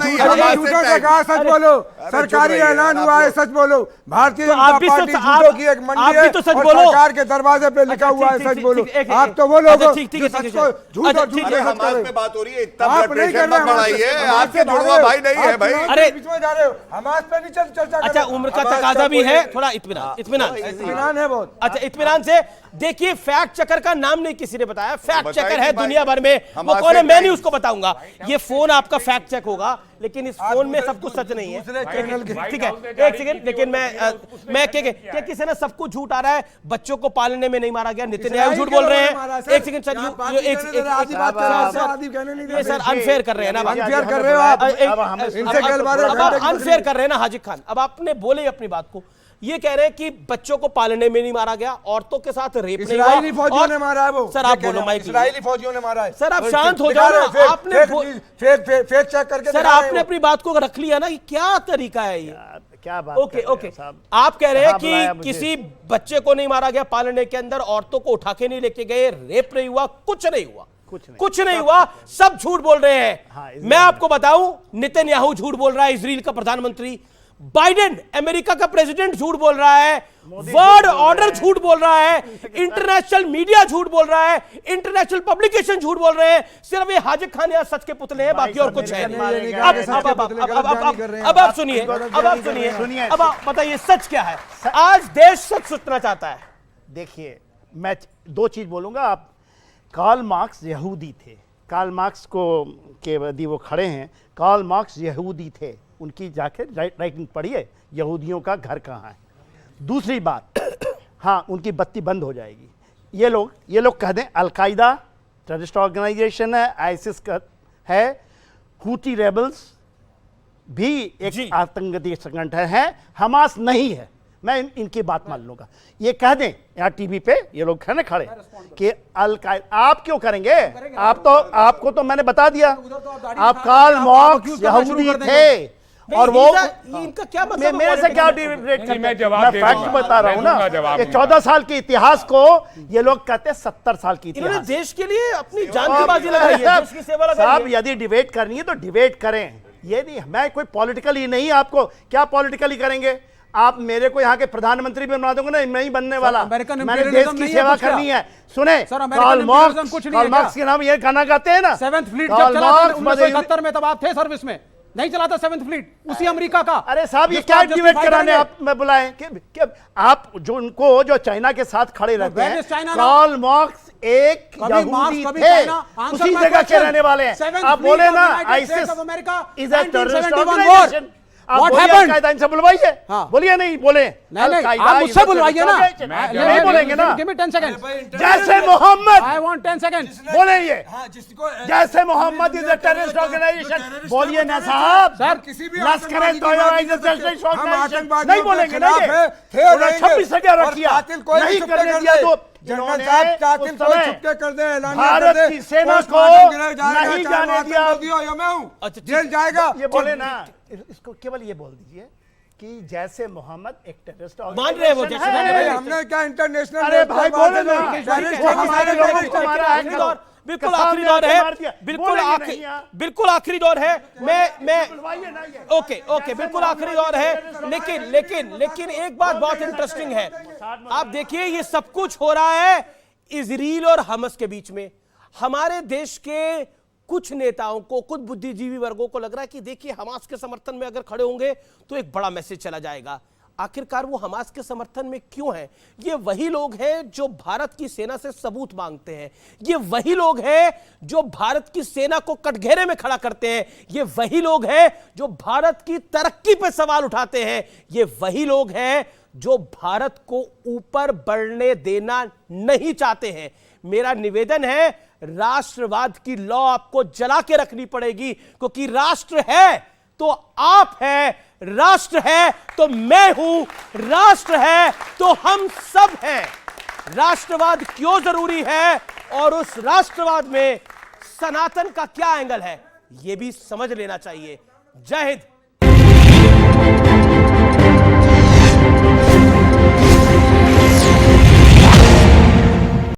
झूठों से कहा सच बोलो, सरकारी ऐलान हुआ है, सच बोलो। भारतीय जनता पार्टी झूठों की एक मंडी है और सरकार के दरवाजे पे लिखा हुआ है, सच बोलो। आप तो वो लोग झूठ और झूठ हमास पे बात हो रही है, इतना ब्लड प्रेशर मत बढ़ाइए, आपके जुड़वा भाई नहीं है भाई। अरे बीच में जा रहे हो, हमास पे नहीं चर्चा। अच्छा, उम्र का तकाजा भी है, थोड़ा इत्मीनान है बहुत। अच्छा, इत्मीनान से देखिए, फैक्ट चेकर का नाम नहीं किसी ने बताया, फैक्ट चेकर है दुनिया भर में। वो कौन है मैं नहीं उसको बताऊंगा। ये फोन आपका फैक्ट चेक होगा, लेकिन इस फोन में सब कुछ सच नहीं है। ठीक है, एक सेकंड। लेकिन मैं क्या किसी ने सब कुछ झूठ आ रहा है। बच्चों को पालने में नहीं मारा गया, नेतन्याहू झूठ बोल रहे हैं। एक सेकंड सर, सर अनफेयर कर रहे हैं ना, अनफेयर कर रहे हो आप, अनफेयर कर रहे हैं ना हाजिक खान। अब आपने बोले अपनी बात को, ये कह रहे हैं कि बच्चों को पालने में नहीं मारा गया, औरतों के साथ रेप नहीं हुआ। इस्राएली फौजियों ने मारा है वो। सर आप बोलो माइक, इस्राएली फौजियों ने मारा है। सर आप शांत हो जाओ ना। आपने फेक चेक करके सर आपने अपनी बात को रख लिया ना, ये क्या तरीका है ये? क्या बात ओके आप कह रहे हैं कि किसी बच्चे को नहीं मारा गया पालने के अंदर, औरतों को उठा के नहीं लेके गए, रेप नहीं हुआ, कुछ नहीं हुआ, कुछ नहीं हुआ, सब झूठ बोल रहे हैं। मैं आपको बताऊं, नेतन्याहू झूठ बोल रहा है, इजराइल का प्रधानमंत्री, बाइडेन अमेरिका का प्रेसिडेंट झूठ बोल रहा है, वर्ल्ड ऑर्डर झूठ बोल रहा है, इंटरनेशनल मीडिया झूठ बोल रहा है, इंटरनेशनल पब्लिकेशन झूठ बोल रहे हैं। सिर्फ ये हाजिक खान या सच के पुतले हैं, बाकी और कुछ है नहीं। अब आप सुनिए, अब आप बताइए सच क्या है। आज देश सच सुनना चाहता है। देखिए, मैं दो चीज बोलूंगा। आप कार्ल मार्क्स यहूदी थे, कार्ल मार्क्स को के यदि वो खड़े हैं, कार्ल मार्क्स यहूदी थे, उनकी जाके राइटिंग पढ़िए, यहूदियों का घर कहाँ है। दूसरी बात, हाँ उनकी बत्ती बंद हो जाएगी। ये लोग कह दें अलकायदा टेररिस्ट ऑर्गेनाइजेशन है, आईसिस का है, हूती रेबल्स भी एक आतंकवादी संगठन है, हमास नहीं है। मैं इनकी बात मान लूंगा। ये कह दें यहाँ टीवी पे ये लोग है ना खड़े कि अलकायदा, आप क्यों करेंगे? आपको तो मैंने बता दिया, आप कार्ल मार्क्स यहूदी थे और वो इनका क्या मतलब? मेरे से क्या डिबेट करते? मैं जवाब दे फैक्ट बता रहा हूं ना, ये 14 साल के इतिहास को ये लोग कहते हैं 70 साल की इतिहास। इन्होंने देश के लिए अपनी जान की बाजी लगाई है, देश की सेवा लगाई है। साहब यदि डिबेट करनी है तो डिबेट करें, ये नहीं मैं कोई पॉलिटिकली नहीं। आपको क्या पॉलिटिकली करेंगे? आप मेरे को यहाँ के प्रधानमंत्री भी बना दोगे ना, नहीं बनने वाला। मैंने देश की सेवा करनी है। सुने, कार्ल मार्क्स के नाम ये गाना गाते हैं ना, 7th फ्लीट जब चला था 1971 में, तब आप थे सर्विस में, नहीं चला था 7th फ्लीट, उसी अमेरिका का। अरे साहब ये क्या डिबेट कराने आप में बुलाए कि आप जो उनको जो चाइना के साथ खड़े रहते हैं, कार्ल मार्क्स एक यहूदी थे, उसी जगह के रहने वाले हैं। आप बोले ना ISIS is a terrorist organization, What happened? इनसे बुलवाइए, बोलिए नहीं बोले, नहीं आप मुझसे बुलवाइए ना, नहीं बोलेंगे ना। Give me 10 seconds. जैसे मोहम्मद, I want 10 seconds. बोले ये जैसे Mohammed is a terrorist organization, बोलिए ना साहब। सर लश्कर नहीं बोलेंगे ना, 26 जगह रखिया नहीं करने दिया तो भारत की सेना को नहीं जाने दिया, जेल जाएगा। ये बोले ना, इसको केवल ये बोल दीजिए कि जैसे मोहम्मद एक टेररिस्ट मान रहे वो जैसे हमने क्या इंटरनेशनल, अरे भाई बोले ना, हमारे लोगों को मारा है। बिल्कुल आखिरी दौर है, बिल्कुल आखिरी दौर है। मैं ओके बिल्कुल आखिरी दौर है। लेकिन एक बात बहुत इंटरेस्टिंग है। आप देखिए ये सब कुछ हो रहा है इजराइल और हमास के बीच में। हमारे देश के कुछ नेताओं को, कुछ बुद्धिजीवी वर्गों को लग रहा है कि देखिए हमास के समर्थन में अगर खड़े होंगे तो एक बड़ा मैसेज चला जाएगा। आखिरकार वो हमास के समर्थन में क्यों है? ये वही लोग हैं जो भारत की सेना से सबूत मांगते हैं, ये वही लोग हैं जो भारत की सेना को कटघरे में खड़ा करते हैं, ये वही लोग हैं जो भारत की तरक्की पे सवाल उठाते हैं, ये वही लोग हैं जो भारत को ऊपर बढ़ने देना नहीं चाहते हैं। मेरा निवेदन है, राष्ट्रवाद की लौ आपको जला के रखनी पड़ेगी, क्योंकि राष्ट्र है तो आप हैं, राष्ट्र है तो मैं हूं, राष्ट्र है तो हम सब हैं। राष्ट्रवाद क्यों जरूरी है और उस राष्ट्रवाद में सनातन का क्या एंगल है, यह भी समझ लेना चाहिए। जय हिंद।